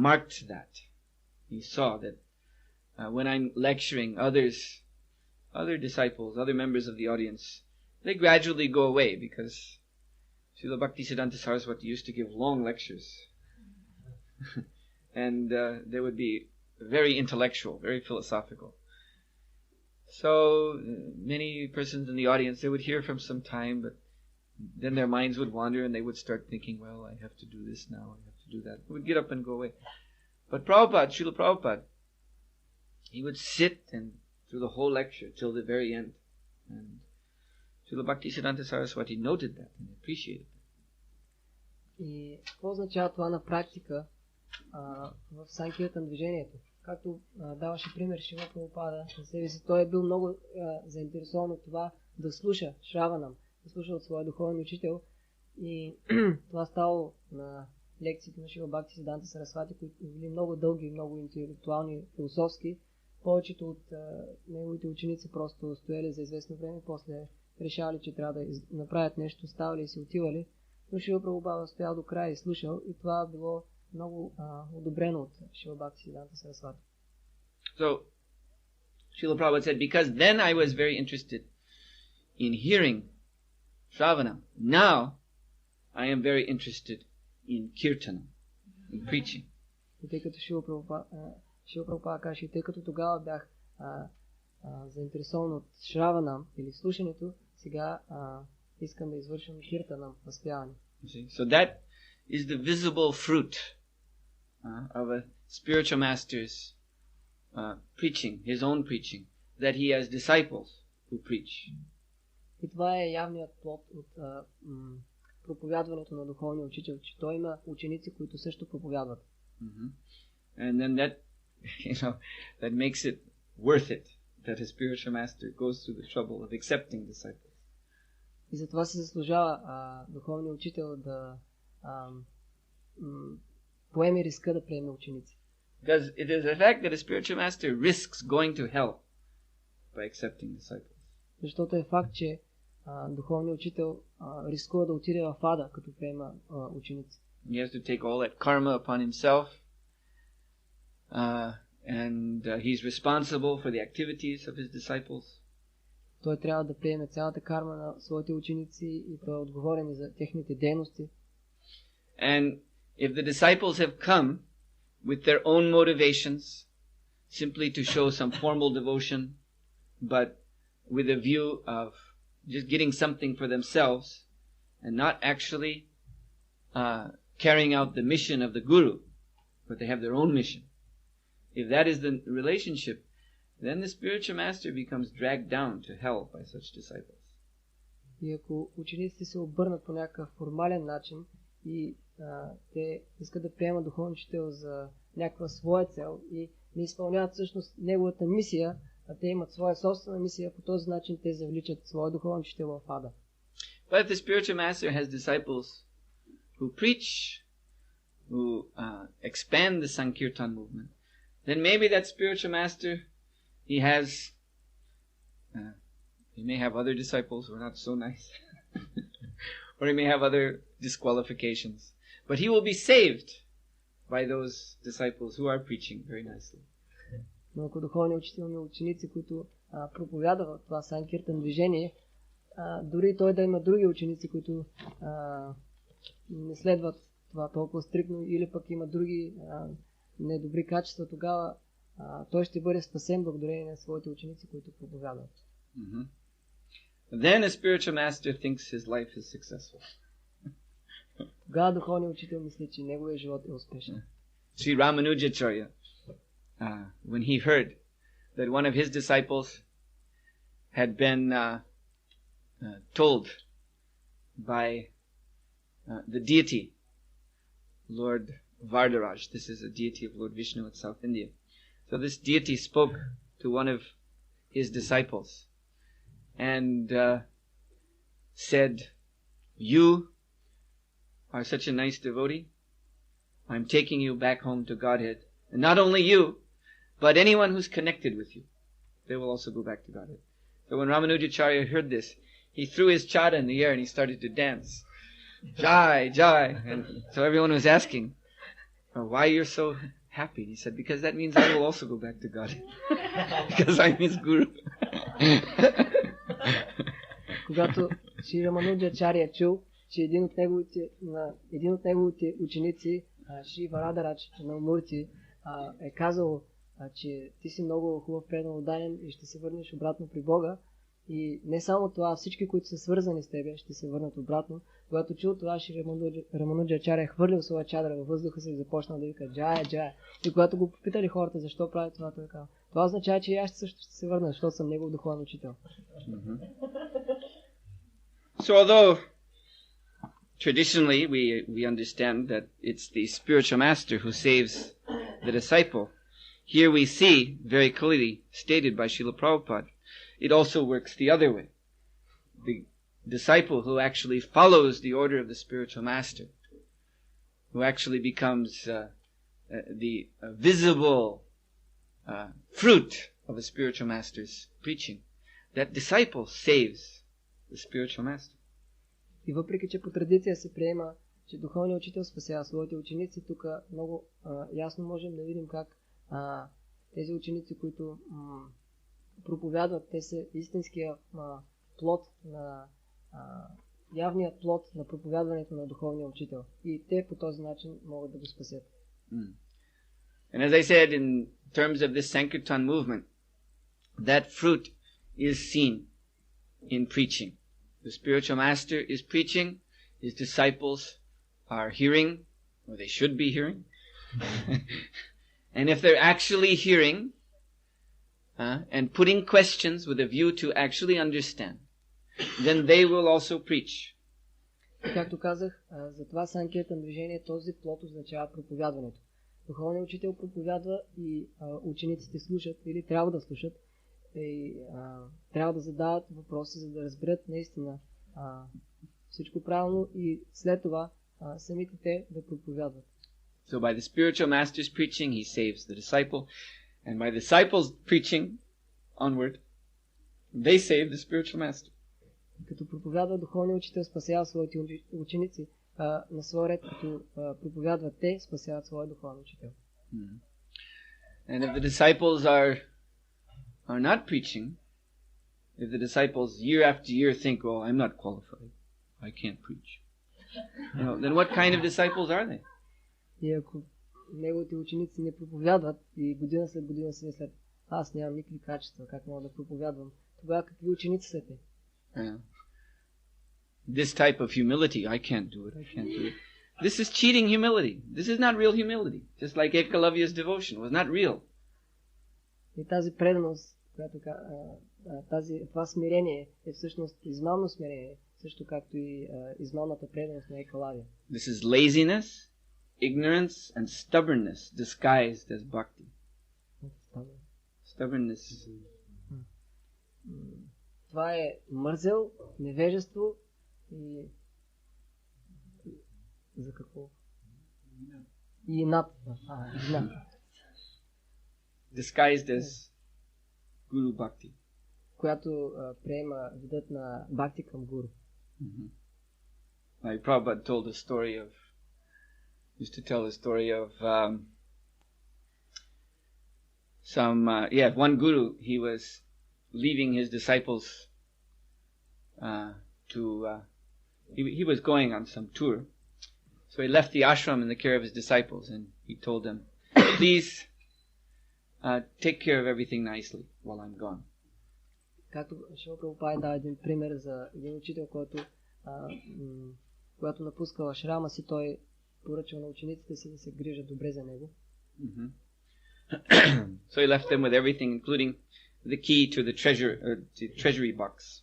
marked that. He saw that when I'm lecturing other disciples, other members of the audience, they gradually go away because Srila Bhaktisiddhanta Saraswati used to give long lectures. And they would be very intellectual, very philosophical. So many persons in the audience, they would hear from some time, but then their minds would wander and they would start thinking, well, I have to do this now, I have to do that. They would get up and go away. But Prabhupada, Srila Prabhupada, he would sit and through the whole lecture till the very end. And Srila Bhaktisiddhanta Saraswati noted that and appreciated that. И какво означава това на практика в Санкиртан движението? Както даваше пример Шрила Прабхупада на себе си, той е бил много заинтересован от това да слуша Шраванам, да слуша от своя духовен учител, и това стало на лекциите на Шрила Бхактисиданта Сарасвати, които били много дълги, много интелектуални, философски. Повечето от неговите ученици просто стояли за известно време, после решавали, че трябва да направят нещо, ставали и си отивали. Но Шрила Прабхупада стоял до края и слушал, и това било много одобрено от Шрила Бхактисиданта Сарасвати. So, Srila Prabhupada said, because then I was very interested in hearing Shravana. Now, I am very interested in Kirtana, in preaching. И тъй като Шрила Прабхупада каже, тъй като тогава бях заинтересован от Шравана или слушането, сега искам да извършвам Киртана, възпяване. So that is the visible fruit of a spiritual master's preaching, his own preaching, that he has disciples who preach. И това е явният плод от проповядването на духовния учител, че той има ученици, които също проповядват. And then that, that makes it worth it that a spiritual master goes through the trouble of accepting disciples. И затова се заслужава духовният учител да поеме риска да приеме ученици. Because it is a fact that a spiritual master risks going to hell by accepting disciples. Защото е факт, че духовният учител рискува да отиде в ада, като приема ученици. He has to take all that karma upon himself, and he's responsible for the activities of his disciples. Той трябва да приеме цялата карма на своите ученици и той е отговорен за техните дейности. And if the disciples have come with their own motivations, simply to show some formal devotion, but with a view of just getting something for themselves and not actually carrying out the mission of the guru, but they have their own mission. If that is the relationship, then the spiritual master becomes dragged down to hell by such disciples. И ако учениците се обърнат по някакъв формален начин и те искат да приемат духовен учител за някаква своя цел и не изпълняват всъщност неговата мисия, а те имат своя собствена мисия, по този начин те завличат своя духовен учител в ада. But if the spiritual master has disciples who preach, who expand the Sankirtan movement, then maybe that spiritual master, he may have other disciples who are not so nice, or he may have other disqualifications, but he will be saved by those disciples who are preaching very nicely. Но ако духовният учител има ученици, които проповядват това Санкиртан движение, дори той да има други ученици, които не следват това толкова стрикно, или пък има други недобри качества, тогава той ще бъде спасен благодарение на своите ученици, които проповядват. Then a spiritual master thinks his life is successful. Тогава духовният учител мисли, че неговият живот е успешен. Sri Ramanujacharya, when he heard that one of his disciples had been told by the deity, Lord Vardaraj, this is a deity of Lord Vishnu in South India. So this deity spoke to one of his disciples and said, "You are such a nice devotee. I'm taking you back home to Godhead. And not only you, but anyone who's connected with you. They will also go back to Godhead." So when Ramanujacharya heard this, he threw his chada in the air and he started to dance. Jai, Jai. And so everyone was asking, "Why you're so happy?" He said, "Because that means I will also go back to Godhead. Because I'm his guru." Когато Шри Рамануджачаря чул, че един от неговите ученици, Шри Варадарадж на Мурти, е казал, че ти си много хубав предан отдаден и ще се върнеш обратно при Бога. И не само това, всички, които са свързани с тебе, ще се върнат обратно. Когато чул това, Шри Рамануджачаря е хвърлил своя чадър във въздуха си и започнал да вика "Джая, Джая". И когато го попитали хората защо прави това, той казал: "Това означава, че и аз също ще се върна, защото съм негов духовен учител." So although traditionally we understand that it's the spiritual master who saves the disciple, here we see very clearly stated by Srila Prabhupada, it also works the other way. The disciple who actually follows the order of the spiritual master, who actually becomes the visible fruit of a spiritual master's preaching, that disciple saves the spiritual master. И въпреки, че по традиция се приема, че духовният учител спасява своите ученици, тук много ясно можем да видим как тези ученици, които проповядват, те са истинския плод на явният плод на проповядването на духовния учител. И те по този начин могат да го спасят. And as I said, in terms of this Sankirtan movement, that fruit is seen in preaching. The spiritual master is preaching, his disciples are hearing, or they should be hearing. And if they're actually hearing and putting questions with a view to actually understand, then they will also preach. Както казах, за това Санкиртан движение този плод означава проповядването. Духовният учител проповядва и учениците слушат или трябва да слушат. И трябва да задават въпроси, за да разберат наистина всичко правилно и след това самите те да проповядват. So by the spiritual master's preaching, he saves the disciple, and by the disciple's preaching onward, they save the spiritual master. Като проповядва духовният учител, спасява своите ученици, на своя ред, като проповядват те, спасяват своя духовен учител. And if the disciples are not preaching, if the disciples year after year think, "Oh, I'm not qualified, I can't preach," then what kind of disciples are they? И ако неговите ученици не проповядват и година след година се мислят: "Аз нямам никакви качества, как мога да проповядвам?" Тогава какви ученици са те? This type of humility, I can't do it, I can't do it. This is cheating humility. This is not real humility. Just like Ekalavy's devotion was not real. И тази преданост, която това смирение е всъщност измамно смирение, също както и измамната преданост на Екалавия. This is laziness, ignorance and stubbornness disguised as bhakti. Stubbornness. Това е мързел, невежество и за какво? И инат. Disguised as Guru Bhakti. Която приема видът на бхакти към гуру. Like Prabhupada used to tell the story of one guru, he was leaving his disciples he was going on some tour. So he left the ashram in the care of his disciples, and he told them, please take care of everything nicely while I'm gone. Както Шрила Прабхупада дава един пример за един учител, който когато напускал ашрама си, той поръчал на учениците си да се грижат добре за него. So he left them with everything, including the key to the treasury box.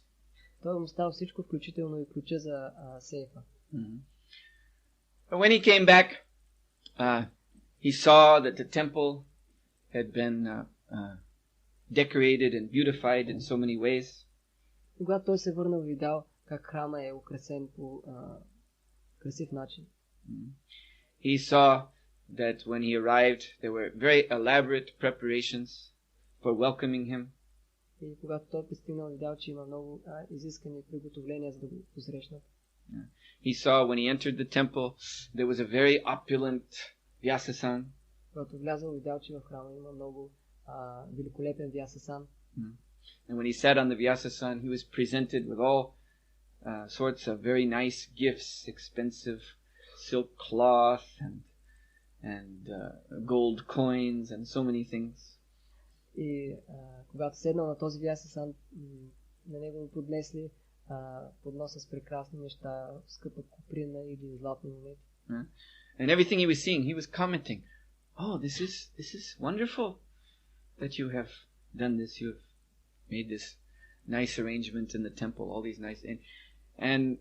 Той му става всичко, включително и ключа за сейфа. But when he came back, he saw that the temple had been decorated and beautified in so many ways. Когато той се върнал, видял как храма е украсен по красив начин. He saw that when he arrived, there were very elaborate preparations for welcoming him. И когато той пристигнал, видял, че има много изискани приготовления за да го посрещнат. He saw when he entered the temple, there was a very opulent vyasasana. Когато влязал, видял, че в храма има много великолепен vyasasana. And when he sat on the vyasasana, he was presented with all sorts of very nice gifts, expensive silk cloth and gold coins and so many things. И когато седнал на този vyasasana, на него му поднесли подноса с прекрасни неща, скъпа куприна или златни монети. And everything he was seeing, he was commenting, oh, this is wonderful that you have done this. You have made this nice arrangement in the temple, all these nice... And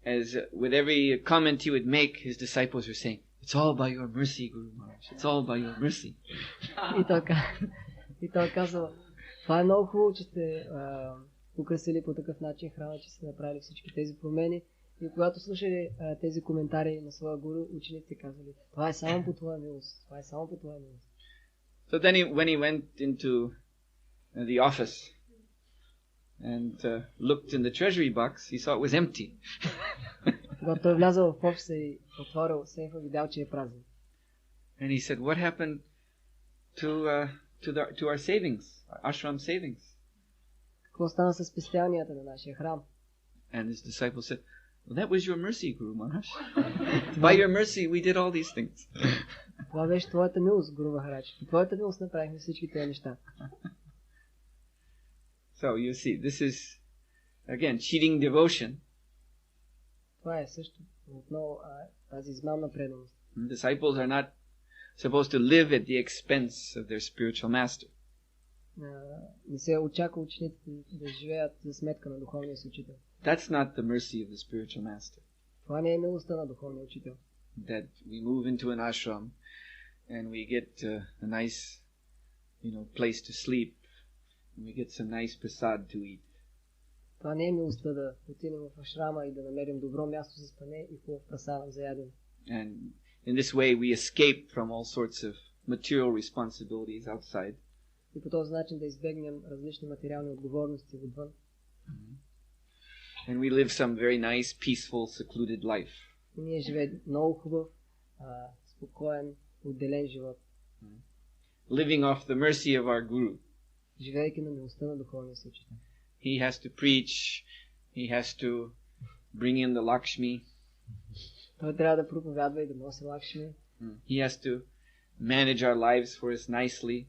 as with every comment he would make, his disciples were saying, it's all by your mercy, Guru Maharaj. It's all by your mercy. И той казва, това е много хубаво, че сте украсили по такъв начин храма, че сте направили всички тези промени. И когато слушали тези коментари на своя гуру, учениците казвали, това е само по твоя милост, това е само по твоя милост. So then when he went into the office and looked in the treasury box, he saw it was empty. Когато той влязал в офиса и отворил сейфа, видял, че е празен. And he said, what happened to our savings, our ashram savings? Какво стана с спестяванията на нашия храм? And his disciples said, well, that was your mercy, Guru Maharaj. By your mercy, we did all these things. Това беше твоята милост, Гуру Махарадж. По твоята милост направихме всички тези неща. So you see, this is, again, cheating devotion. Това е също отново тази измамна преданост. Disciples are not supposed to live at the expense of their spiritual master. Не се очаква учениците да живеят за сметка на духовния си учител. That's not the mercy of the spiritual master. Това не е милостта на духовния учител. That we move into an ashram and we get a nice, place to sleep, and we get some nice prasad to eat. Това не е милостта да отидем в ашрама и да намерим добро място за спане и хубав прасад за ядене. And in this way we escape from all sorts of material responsibilities outside. И по този начин да избегнем различни материални отговорности отвън. And we live some very nice, peaceful, secluded life. И ние живеем много хубав, спокоен, отделен живот. Living off the mercy of our guru. Живейки на милостта на духовния си учител. He has to preach. He has to bring in the Lakshmi. Той трябва да проповядва и да носи лакшми. He has to manage our lives for us nicely,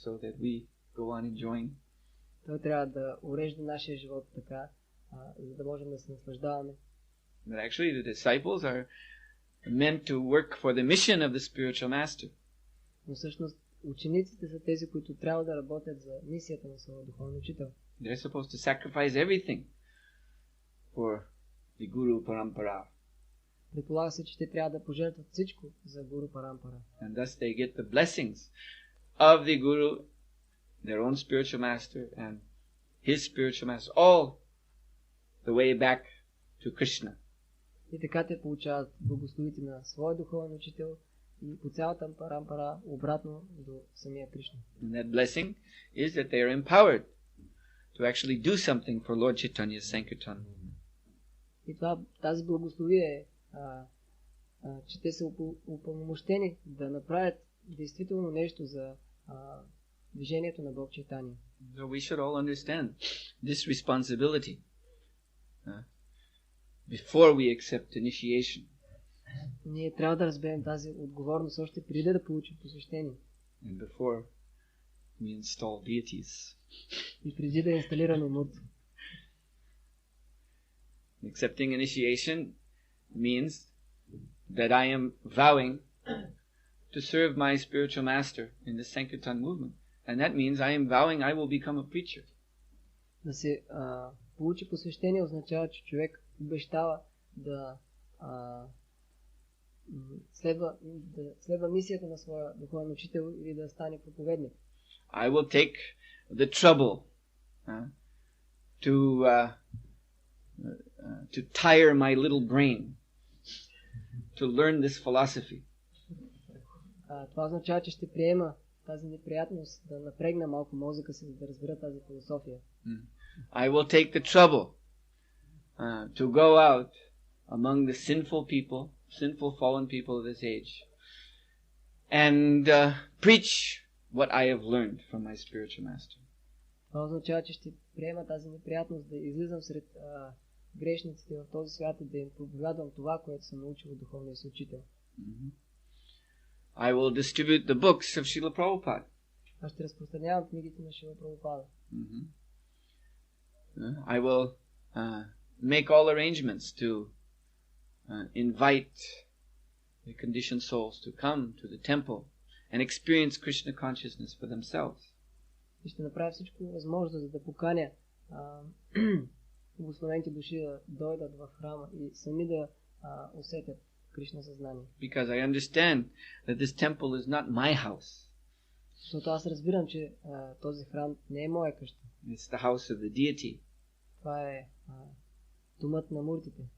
so that we go on enjoying. Той трябва да урежда нашия живот така, за да можем да се наслаждаваме. But actually the disciples are meant to work for the mission of the spiritual master. Но всъщност учениците са тези, които трябва да работят за мисията на своя духовен учител. They're supposed to sacrifice everything for the Guru Parampara. Предполага се, че те трябва да пожертват всичко за Гуру Парампара. And thus they get the blessings of the Guru, their own spiritual master, and his spiritual master, all the way back to Krishna. И така те получават благословите на своя духовен учител и по цялата парампара обратно до самия Кришна. And that blessing is that they are empowered to actually do something for Lord Chaitanya's Sankirtan movement. И тази благословие че те са упълномощени да направят действително нещо за движението на Бог Чайтания. So we should all understand this responsibility before we accept initiation. Ние трябва да разберем тази отговорност още преди да получим посвещение. And before we install deities. И преди да инсталираме мурти. Accepting initiation means that I am vowing to serve my spiritual master in the Sankirtan movement. And that means I am vowing I will become a preacher. Да се получи посвещение означава, че човек обещава да следва мисията на своя духовен учител или да стане проповедник. I will take the trouble to tire my little brain to learn this philosophy. Това означава, че ще приема тази неприятност да напрегна малко мозъка си, за да разбера тази философия. I will take the trouble to go out among the sinful fallen people of this age, and preach what I have learned from my spiritual master. Това означава, че ще приема тази неприятност да излизам сред грешниците в този свят и да им проповядвам това, което съм научил от духовния си учител. I will distribute the books of Srila Prabhupada. Аз ще разпространявам книгите на Шрила Прабхупада. I will make all arrangements to invite the conditioned souls to come to the temple and experience Krishna consciousness for themselves. И ще направя всичко възможно, за да поканя благословените души да дойдат в храма и сами да усетят Кришна съзнание. Because I understand that this temple is not my house. Защото аз разбирам, че този храм не е моя къща. It's the house of the deity. Това е домът на муртите.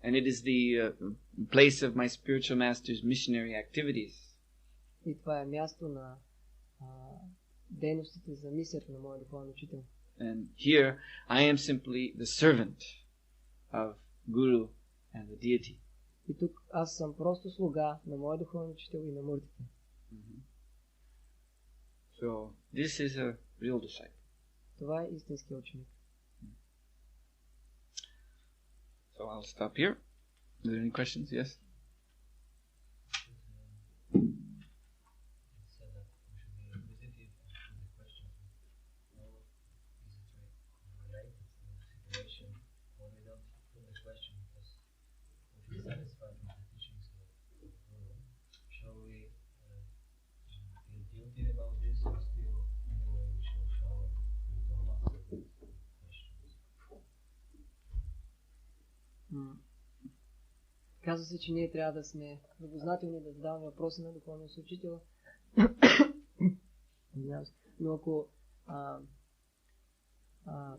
And it is the place of my spiritual master's missionary activities. И това е място на дейностите за мисията на моя духовен учител. And here I am simply the servant of Guru and the deity. И тук аз съм просто слуга на моя духовен учител и на муртите. So this is a real disciple. Това е истински ученик. So I'll stop here. Are there any questions? Yes? Казва се, че ние трябва да сме любознателни, да задаваме въпроси на духовния си учител. Но ако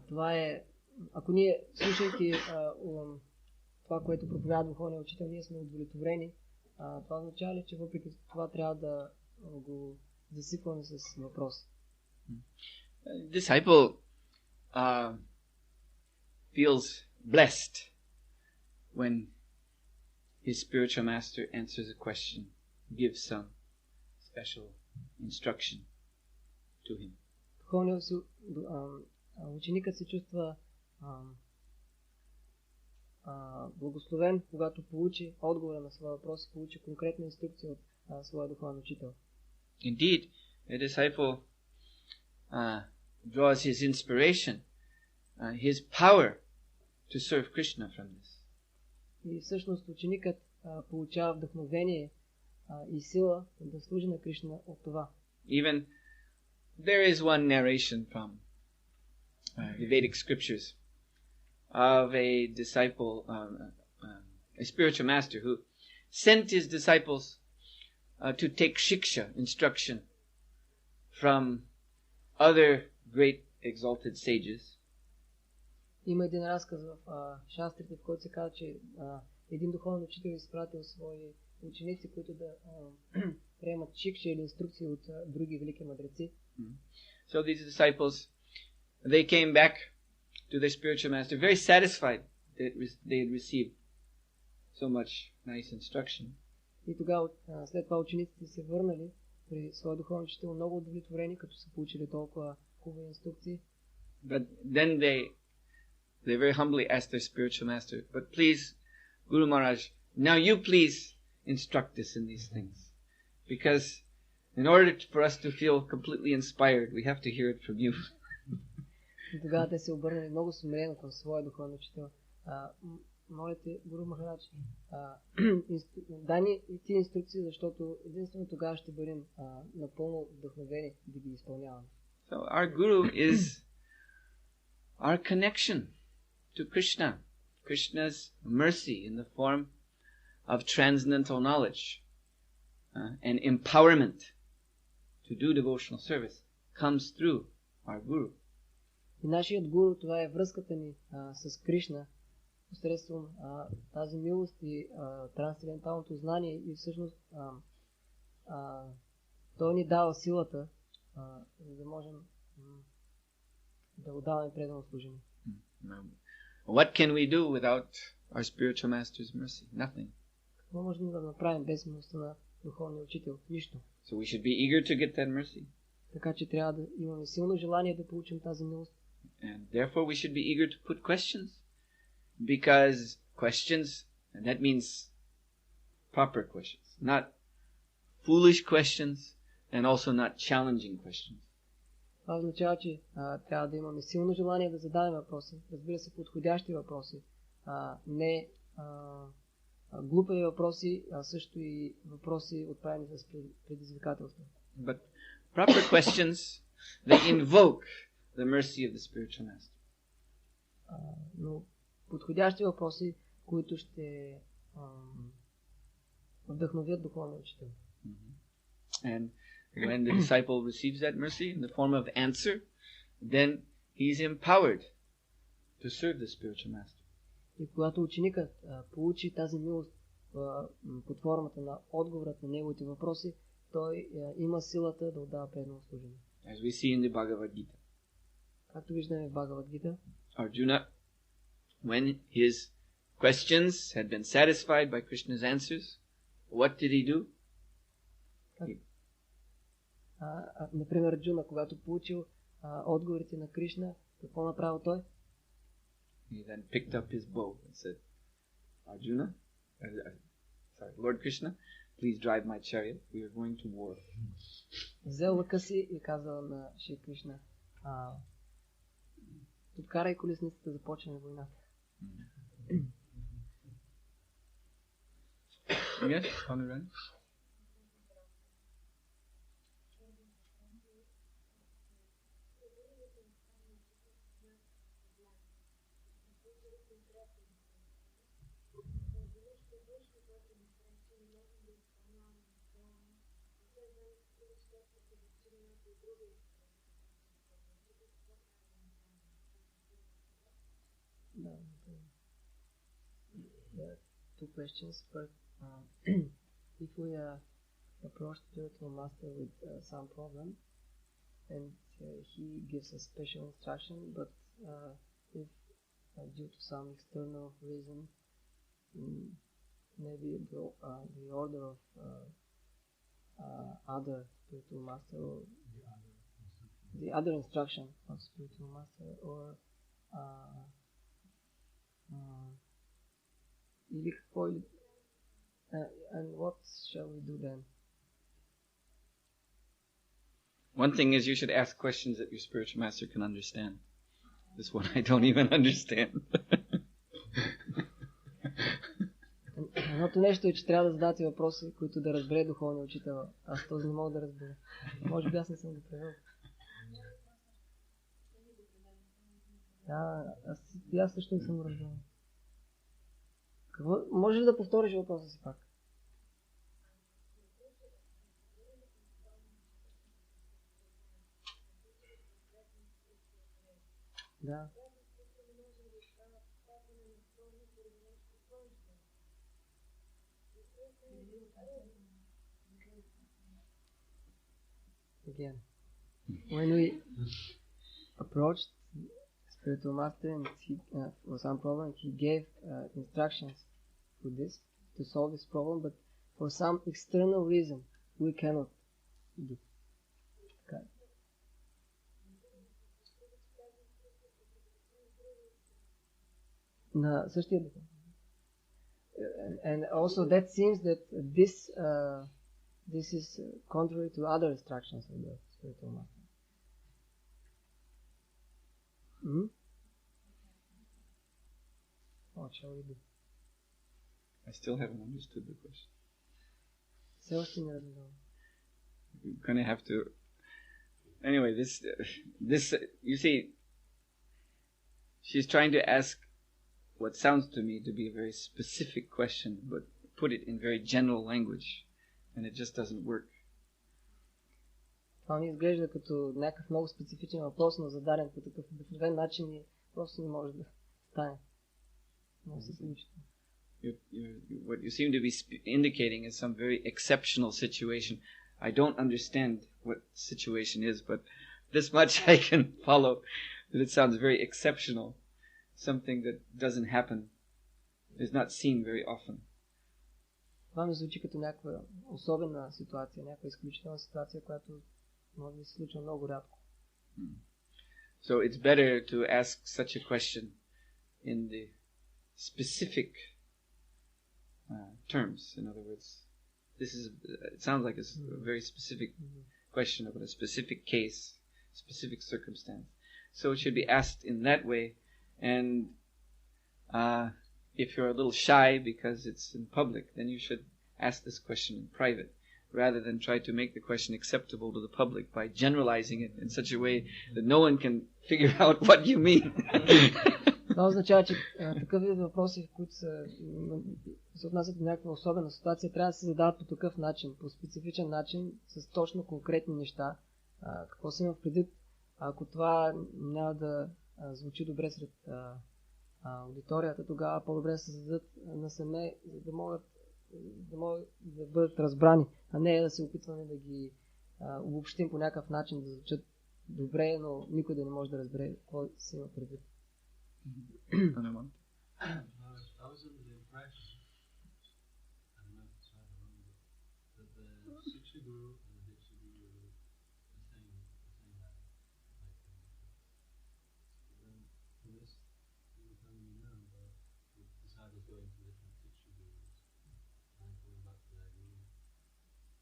това е, ако ние, слушайки това, което проповядва духовния учител, ние сме удовлетворени, това означава ли, че въпреки това трябва да го засипваме с въпрос? Disciple feels blessed when his spiritual master answers a question, gives some special instruction to him. Ученикът се чувства благословен, когато получи отговора на своя въпрос, получи конкретна инструкция от своя духовен учител. Indeed, a disciple draws his inspiration, his power to serve Krishna from this. И всъщност ученикът получава вдъхновение и сила да служи на Кришна от това. Even there is one narration from the Vedic scriptures of a disciple, a spiritual master who sent his disciples to take shiksha, instruction, from other great exalted sages. Има един разказ в шастрите, в който се казва, че един духовен учител изпратил свои ученици, които да приемат шикша или инструкции от други велики мъдреци. So these disciples, they came back to their spiritual master very satisfied that they had received so much nice instruction. И тогава, след това учениците се върнали при своя духовен учител много удовлетворени, като са получили толкова хубави инструкции. But then they very humbly asked their spiritual master, but please, Guru Maharaj, Now you please instruct us in these things. Because in order for us to feel completely inspired, we have to hear it from you. И тогава те се обърнали много смирено към своя духовен учител. Моля те, Гуру Махарадж, дай ни ти инструкции, защото единствено тогава ще бъдем напълно вдъхновени да ги изпълняваме. So our Guru is our connection to Krishna. Krishna's mercy in the form of transcendental knowledge and empowerment to do devotional service comes through our Guru. И нашият гуру, това е връзката ни с Кришна, посредством тази милост и трансценденталното знание, и всъщност той ни дава силата, за да можем да отдаваме предано служение. What can we do without our spiritual master's mercy? Nothing. Какво можем да направим без милостта на духовния учител? Нищо. So we should be eager to get that mercy. Така че трябва да имаме силно желание да получим тази милост. And therefore we should be eager to put questions. Because questions, and that means proper questions, not foolish questions, and also not challenging questions. Това означава, че трябва да имаме силно желание да задаваме въпроси, разбира се, подходящи въпроси, не глупави въпроси, а също и въпроси отправени с предизвикателство. But proper questions, they invoke the mercy of the spiritual master. Но подходящи въпроси, които ще вдъхновят духовния учител. And when the disciple receives that mercy in the form of answer, then he's empowered to serve the spiritual master. И когато ученикът получи тази милост под формата на отговорът на неговите въпроси, той има силата да отдава предано служение. As we see in the Bhagavad Gita. Както виждаме в Бхагавад Гита, Arjuna, when his questions had been satisfied by Krishna's answers, what did he do? Например, Арджуна, когато получил отговорите на Кришна, какво направил той? He then picked up his bow and said, Arjuna, Lord Krishna, please drive my chariot. We are going to war. Взел лъка си и казал на Шри Кришна, откарай колесницата да започне войната. Yes, Honorable. There are two questions. First, if we approach spiritual master with some problem, and he gives a special instruction, but if due to some external reason, maybe the order of other spiritual master, or the other instruction of spiritual master, or and what shall we do then? One thing is you should ask questions that your spiritual master can understand. This one I don't even understand. Едното нещо е, че трябва да задавате въпроси, които да разбере духовния учител. Аз този не мога да разбера. Може би аз не съм го превел. Аз също не съм го разбрал. Може ли да повториш въпроса си пак? Да. Again, when we approached spiritual master and he, for some problem, he gave instructions for this to solve this problem, but for some external reason we cannot do. Okay. На същия And also that seems that this is contrary to other instructions of the spiritual master. What shall we do? I still haven't understood the question. Все още не разбирам. You're gonna have to. Anyway, this you see, she's trying to ask what sounds to me to be a very specific question, but put it in very general language, and it just doesn't work. Това ми изглежда като някакъв много специфичен въпрос, но зададен по такъв обикновен начин и просто не може да стане. Може да се случи. What you seem to be indicating is some very exceptional situation. I don't understand what the situation is, but this much I can follow, that it sounds very exceptional. Something that doesn't happen, is not seen very often. Това ми звучи като някаква особена ситуация, някаква изключителна ситуация, която може да се случва много рядко. So it's better to ask such a question in the specific terms. In other words, it sounds like it's a very specific question about a specific case, specific circumstance. So it should be asked in that way. And if you're a little shy because it's in public, then you should ask this question in private, rather than try to make the question acceptable to the public by generalizing it in such a way that no one can figure out what you mean. Това означава, че такъв вид въпроси, които се отнасят до някаква особена ситуация, трябва да се задават по такъв начин, по специфичен начин, с точно конкретни неща. Какво си имам предвид? Ако това няма да звучи добре сред аудиторията, тогава по-добре да се зададат насаме, за да могат да бъдат разбрани, а не да се опитваме да ги обобщим по някакъв начин, да звучат добре, но никой да не може да разбере какво се има предвид. I was under the impression, I don't know if it's right or wrong, that the Shiksha Guru and the Diksha Guru are the same level. Then from this, you're telling me now that the disciples going to different Diksha Gurus and coming back to their Guru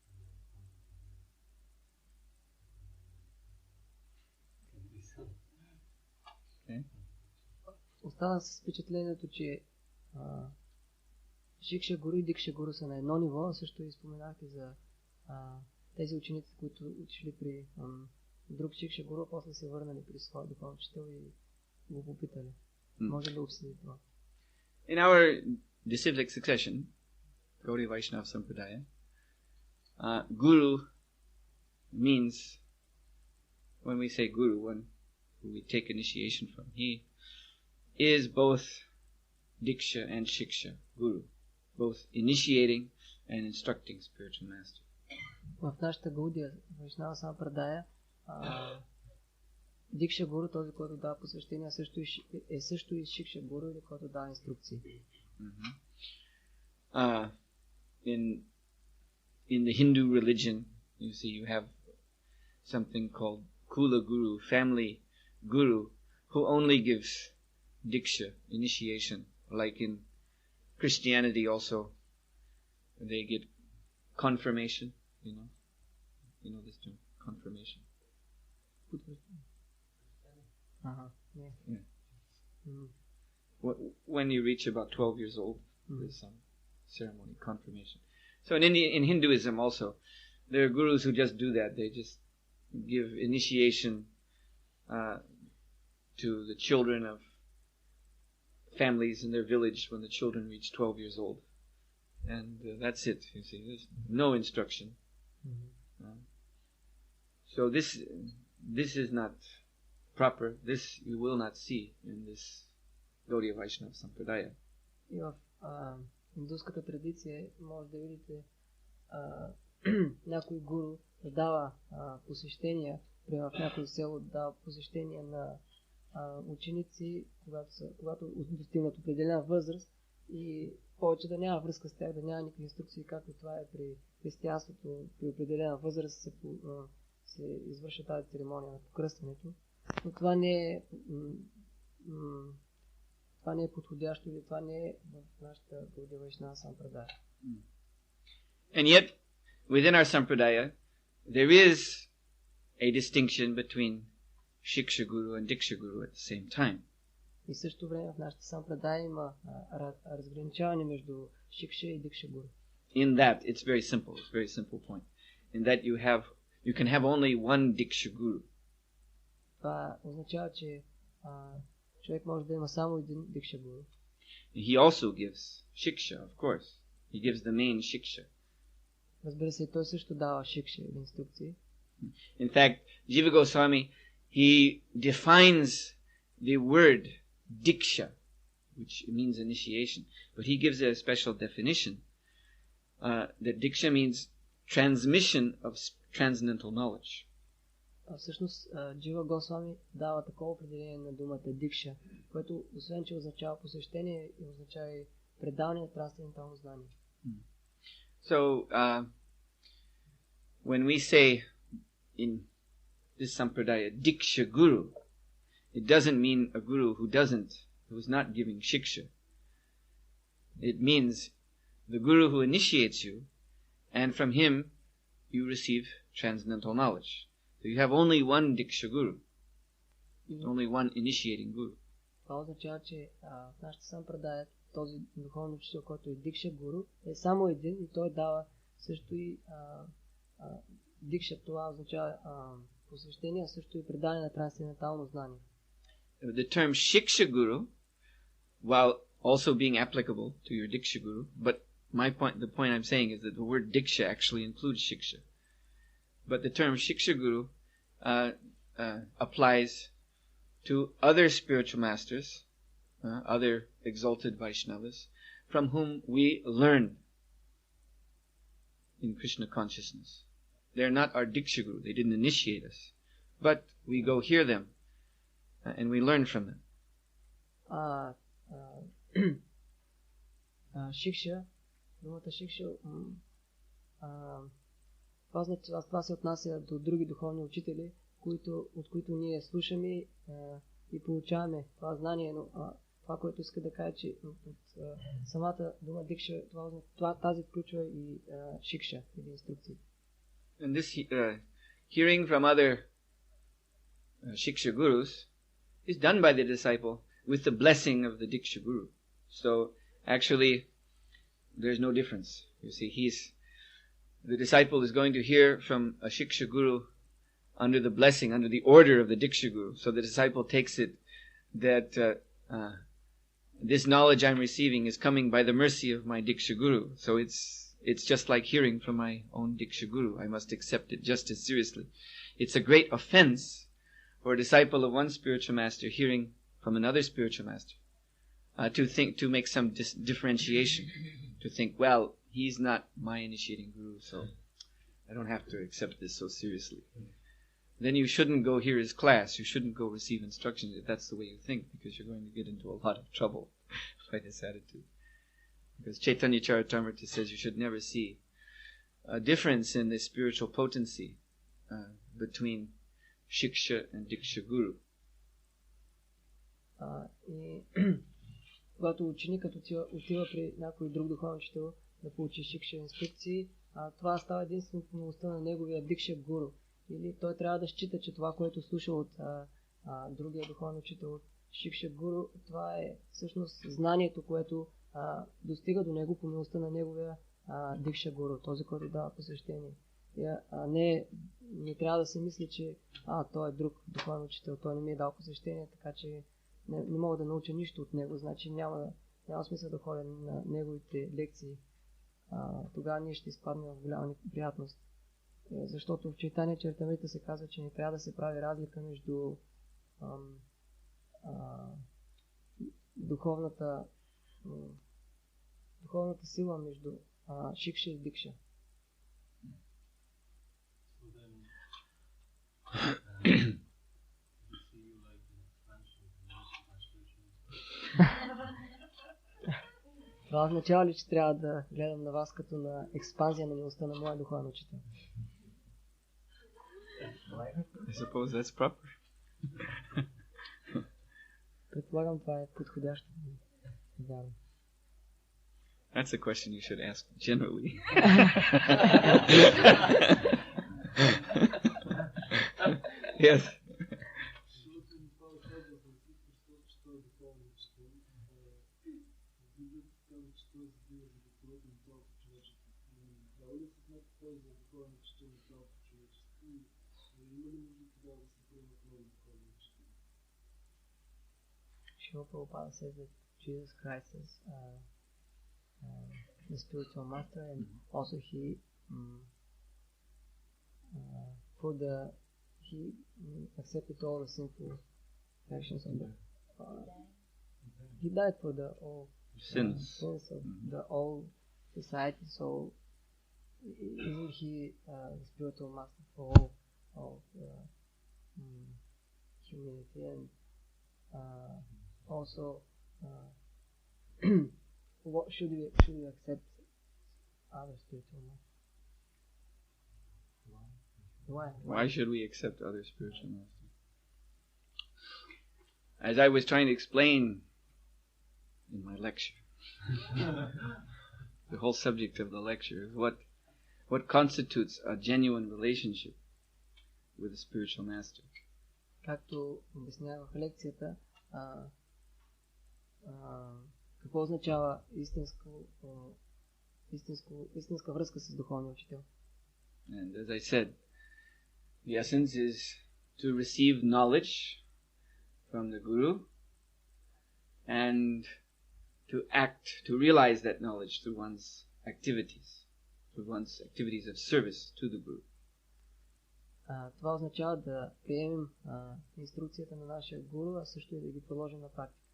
and then coming to him. Can it be so? Okay. Остана с впечатлението, че Шикша Гуру и Дикша Гуру са на едно ниво, а също и споменахте за тези ученици, които отишли при друг Шикша Гуру, а после се върнали при своя духовен учител и го попитали. Може да обсъди това. In our disciplic succession, Gaudiya Vaishnava Sampradaya, Guru means, when we say Guru, when we take initiation from, he is both Diksha and Shiksha, Guru, both initiating and instructing spiritual master. В нашата Гаудия Вайшнава Сампрадая Дикша Гуру, този, който дава посвещение, също и Шикша Гуру, или който дава инструкции. In the Hindu religion, you see, you have something called Kula Guru, family Guru, who only gives Diksha, initiation. Like in Christianity also, they get confirmation, you know this term, confirmation. Yeah. When you reach about 12 years old, there's some ceremony, confirmation. So in Hinduism also, there are gurus who just do that. They just give initiation to the children of families in their village when the children reach 12 years old. And that's it, you see. There's no instruction. So this is not proper. This you will not see in this Gaudiya Vaishnava Sampradaya. И в индуската традиция може да видите някой гуру да дава посещения, в някой село да дава посещения на ученици, когато достигнат определена възраст и повече да няма връзка с тях, да няма никакви инструкции, както това е при християнството, при определена възраст се извършва тази церемония на покръстването. Но това не е това не е подходящо или това не е в нашата Гаудия Вайшнава сампрадая. And yet, within our sampradaya, there is a distinction between Shiksha Guru and Diksha Guru at the same time. И също време в нашата сампрадая има разграничаване между Шикша и Дикша Гуру. In that, it's very simple. It's a very simple point. In that you can have only one Diksha Guru. Това означава, че човек може да има само един Дикша Гуру. He also gives Shiksha, of course. He gives the main Shiksha. Разбира се, той също дава Шикша или инструкции. In fact, Jiva Goswami, he defines the word Diksha, which means initiation, but he gives a special definition. That Diksha means transmission of transcendental knowledge. Всъщност, Джива Госвами дава такова определение на думата Дикша, което освен, че означава посещение, означава и предаване на трансцендентално знание. So, when we say in this sampradaya, Diksha Guru, it doesn't mean a guru who is not giving shiksha. It means the guru who initiates you, and from him you receive transcendental knowledge. So you have only one Diksha Guru, only one initiating guru. Това означава, че в нашата сампрадая този духовен учител, който е Дикша Гуру, е само един и той дава също и Дикша. Това означава посвещение, а също и предаване на трансцендентално знание. The term Shiksha Guru, while also being applicable to your Diksha Guru, but the point I'm saying is that the word Diksha actually includes Shiksha. But the term Shiksha Guru applies to other spiritual masters, other exalted Vaishnavas, from whom we learn in Krishna consciousness. They're not our Diksha Guru, they didn't initiate us, but we go hear them and we learn from them. Шикша, думата Шикша, това се отнася до други духовни учители, от които ние слушаме и получаваме това знание, но това, което иска да кажа, че от самата дума Дикша, тази включва и Шикша или инструкции. And this hearing from other Shiksha Gurus is done by the disciple with the blessing of the Diksha Guru. So actually, there's no difference. You see, the disciple is going to hear from a Shiksha Guru under the blessing, under the order of the Diksha Guru. So the disciple takes it that this knowledge I'm receiving is coming by the mercy of my Diksha Guru. So it's just like hearing from my own Diksha Guru. I must accept it just as seriously. It's a great offense for a disciple of one spiritual master hearing from another spiritual master to make some differentiation, to think, well, he's not my initiating guru, so I don't have to accept this so seriously. Then you shouldn't go hear his class. You shouldn't go receive instructions if that's the way you think, because you're going to get into a lot of trouble by this attitude. Because Chaitanya Charitamrita says you should never see a difference in the spiritual potency between Shiksha and Diksha Guru. И когато ученикът отива при някой друг духовен учител да получи Шикша инструкции, това става единствено по милостта на неговия Дикша Гуру. Или той трябва да счита, че това, което слуша от другия духовен учител, от Шикша Гуру, това е всъщност знанието, което достига до него по милостта на неговия Дикша Гуру, този, който дава посещение. Не трябва да се мисли, че той е друг духовен учител, той не ми е дал посещение, така че не мога да науча нищо от него, значи няма смисъл да ходя на неговите лекции. Тогава ние ще изпаднем в голяма неприятност. Защото в Чайтания Чаритамрита се казва, че не трябва да се прави разлика между духовната сила между Шикша и Дикша. Това означава ли, че трябва да гледам на вас като на експанзия на милостта на моя духовен учител? I suppose that's proper. Предполагам, това е подходящо. вярвам. That's a question you should ask generally. Yes. Srila Prabhupada says that Jesus Christ is the spiritual master, and also he accepted all the sinful actions of the he died for the all Sins. of the all society. So isn't he the spiritual master for all humanity? And also, what should we accept other spiritual masters? Why should we accept other spiritual masters? As I was trying to explain in my lecture, the whole subject of the lecture is what constitutes a genuine relationship with a spiritual master. Както обяснявах в лекцията, какво означава истинска връзка с духовния учител? And as I said, the essence is to receive knowledge from the guru and to act, to realize that knowledge through one's activities of service to the guru. Това означава да приемем инструкцията на нашия гуру, а също и да ги приложим на практика.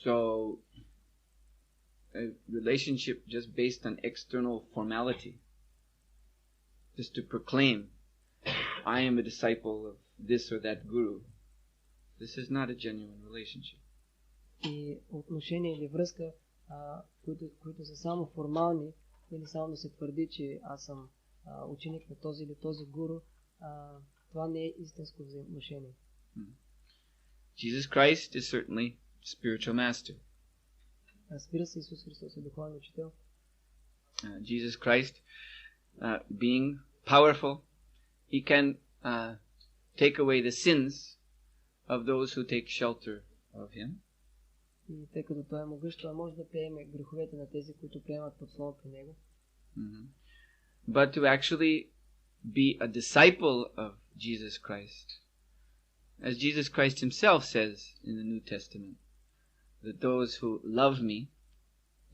So, a relationship just based on external formality, just to proclaim, I am a disciple of this or that guru, this is not a genuine relationship. И отношения или връзка, които са само формални, или само да се твърди, че аз съм ученик на този или този гуру, това не е истинско взаимоотношение. Jesus Christ is certainly spiritual master. Разбира се, Исус Христос е духовен учител. Jesus Christ, being powerful, he can take away the sins of those who take shelter of him. И тъй като той е могъщ, той може да приеме греховете на тези, които приемат подслон при него. But to actually be a disciple of Jesus Christ, as Jesus Christ himself says in the New Testament, that those who love me,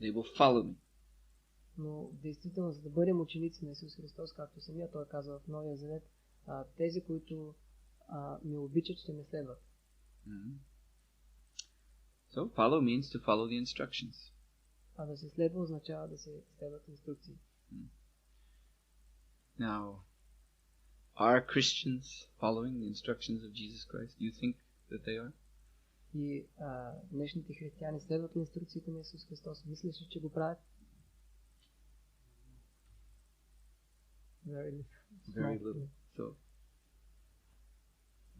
they will follow me. Но действително, за да бъдем ученици на Исус Христос, както самия той казва в Новия Завет, тези, които ме обичат, ще ме следват. So follow means to follow the instructions. А да се следва означава да се следват инструкции. Now, are Christians following the instructions of Jesus Christ? Do you think that they are? И днешните християни следват ли инструкциите на Исус Христос? Мислиш ли, че го правят? Very little. So,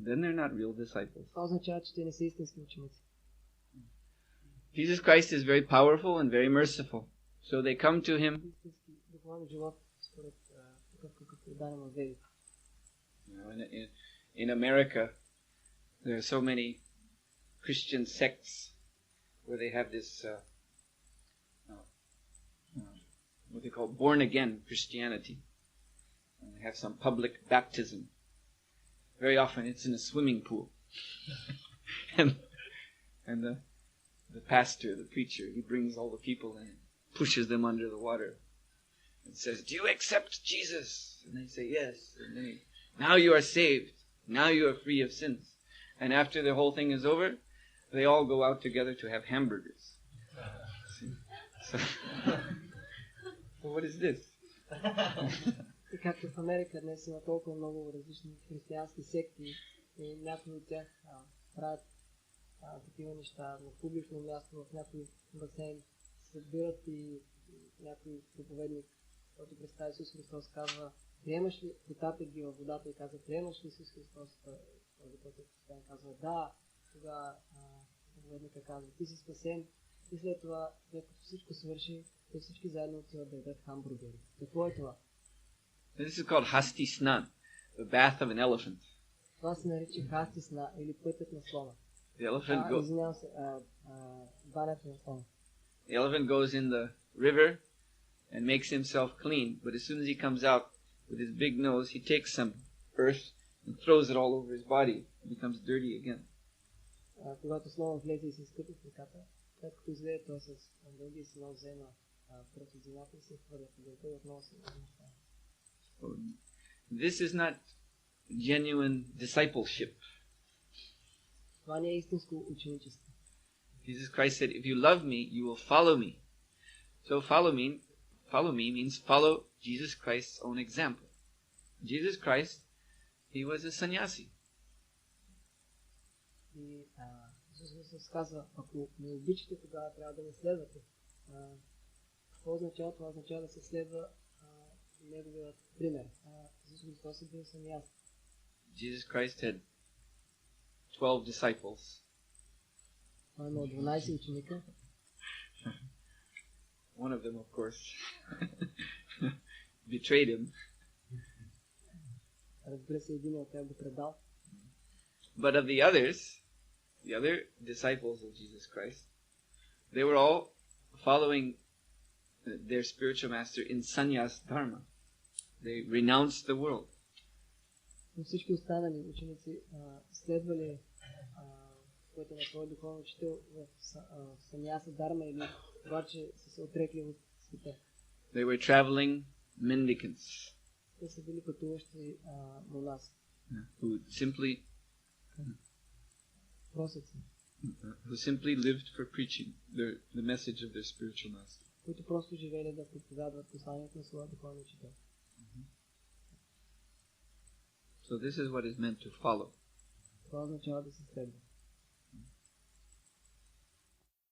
then they're not real disciples. Това означава, че те не са истински ученици. Jesus Christ is very powerful and very merciful. So they come to him. In America, there are so many Christian sects where they have this, what they call born-again Christianity. And they have some public baptism. Very often it's in a swimming pool. and the pastor, the preacher, he brings all the people in and pushes them under the water and says, do you accept Jesus? And they say, yes. And then now you are saved. Now you are free of sins. And after the whole thing is over, they all go out together to have hamburgers. So what is this? И както в Америка днес има толкова много различни християнски секти и някои от тях правят такива неща на публично място, в някой басейн събират и някой проповедник, който представи Исус Христос, казва, приемаш ли, потапят ги във водата и казва, приемаш ли Исус Христос? Този, който християн казва, да, тогава проповедника казва, ти си спасен и след това, след като всичко свърши, те всички заедно отиват да ядат хамбургери. Какво е това? This is called Hasti Snan, the bath of an elephant. Това се нарича хасти сна или пътят на слона. The elephant, Извинявам се, банята на слона. the elephant goes in the river and makes himself clean, but as soon as he comes out with his big nose, he takes some earth and throws it all over his body. It becomes dirty again. Когато слона влезе и се изкъпи в реката, след като излезе той с дългия си нос взема пръст от земята и се хвърля в гърта и отново се върна. This is not genuine discipleship. Това не е истинско ученичество. Jesus Christ said, if you love me, you will follow me. So follow me means follow Jesus Christ's own example. Jesus Christ, he was a sannyasi. И Исус Христос казва, ако ме обичате, тогава трябва да ме следвате. Какво означава? Това означава да се следва неговият пример. Исус Христос е бил саньяси. Jesus Christ had 12 disciples. Той имал 12 ученика. One of them, of course, betrayed him. Разбира се, един от тях го предал. But of the others, the other disciples of Jesus Christ, they were all following their spiritual master in sannyas dharma. They renounced the world. Но всички останали ученици следвали пътя на своя духовен учител в саньяса дарма или това, че са се отрекли от света. They were traveling mendicants. Те са били пътуващи монаси. Who simply Просеци. Who simply lived for preaching the message of their spiritual master. Които просто живели да проповядват посланието на своя духовен учител. So this is what is meant to follow. Това означава да се следва.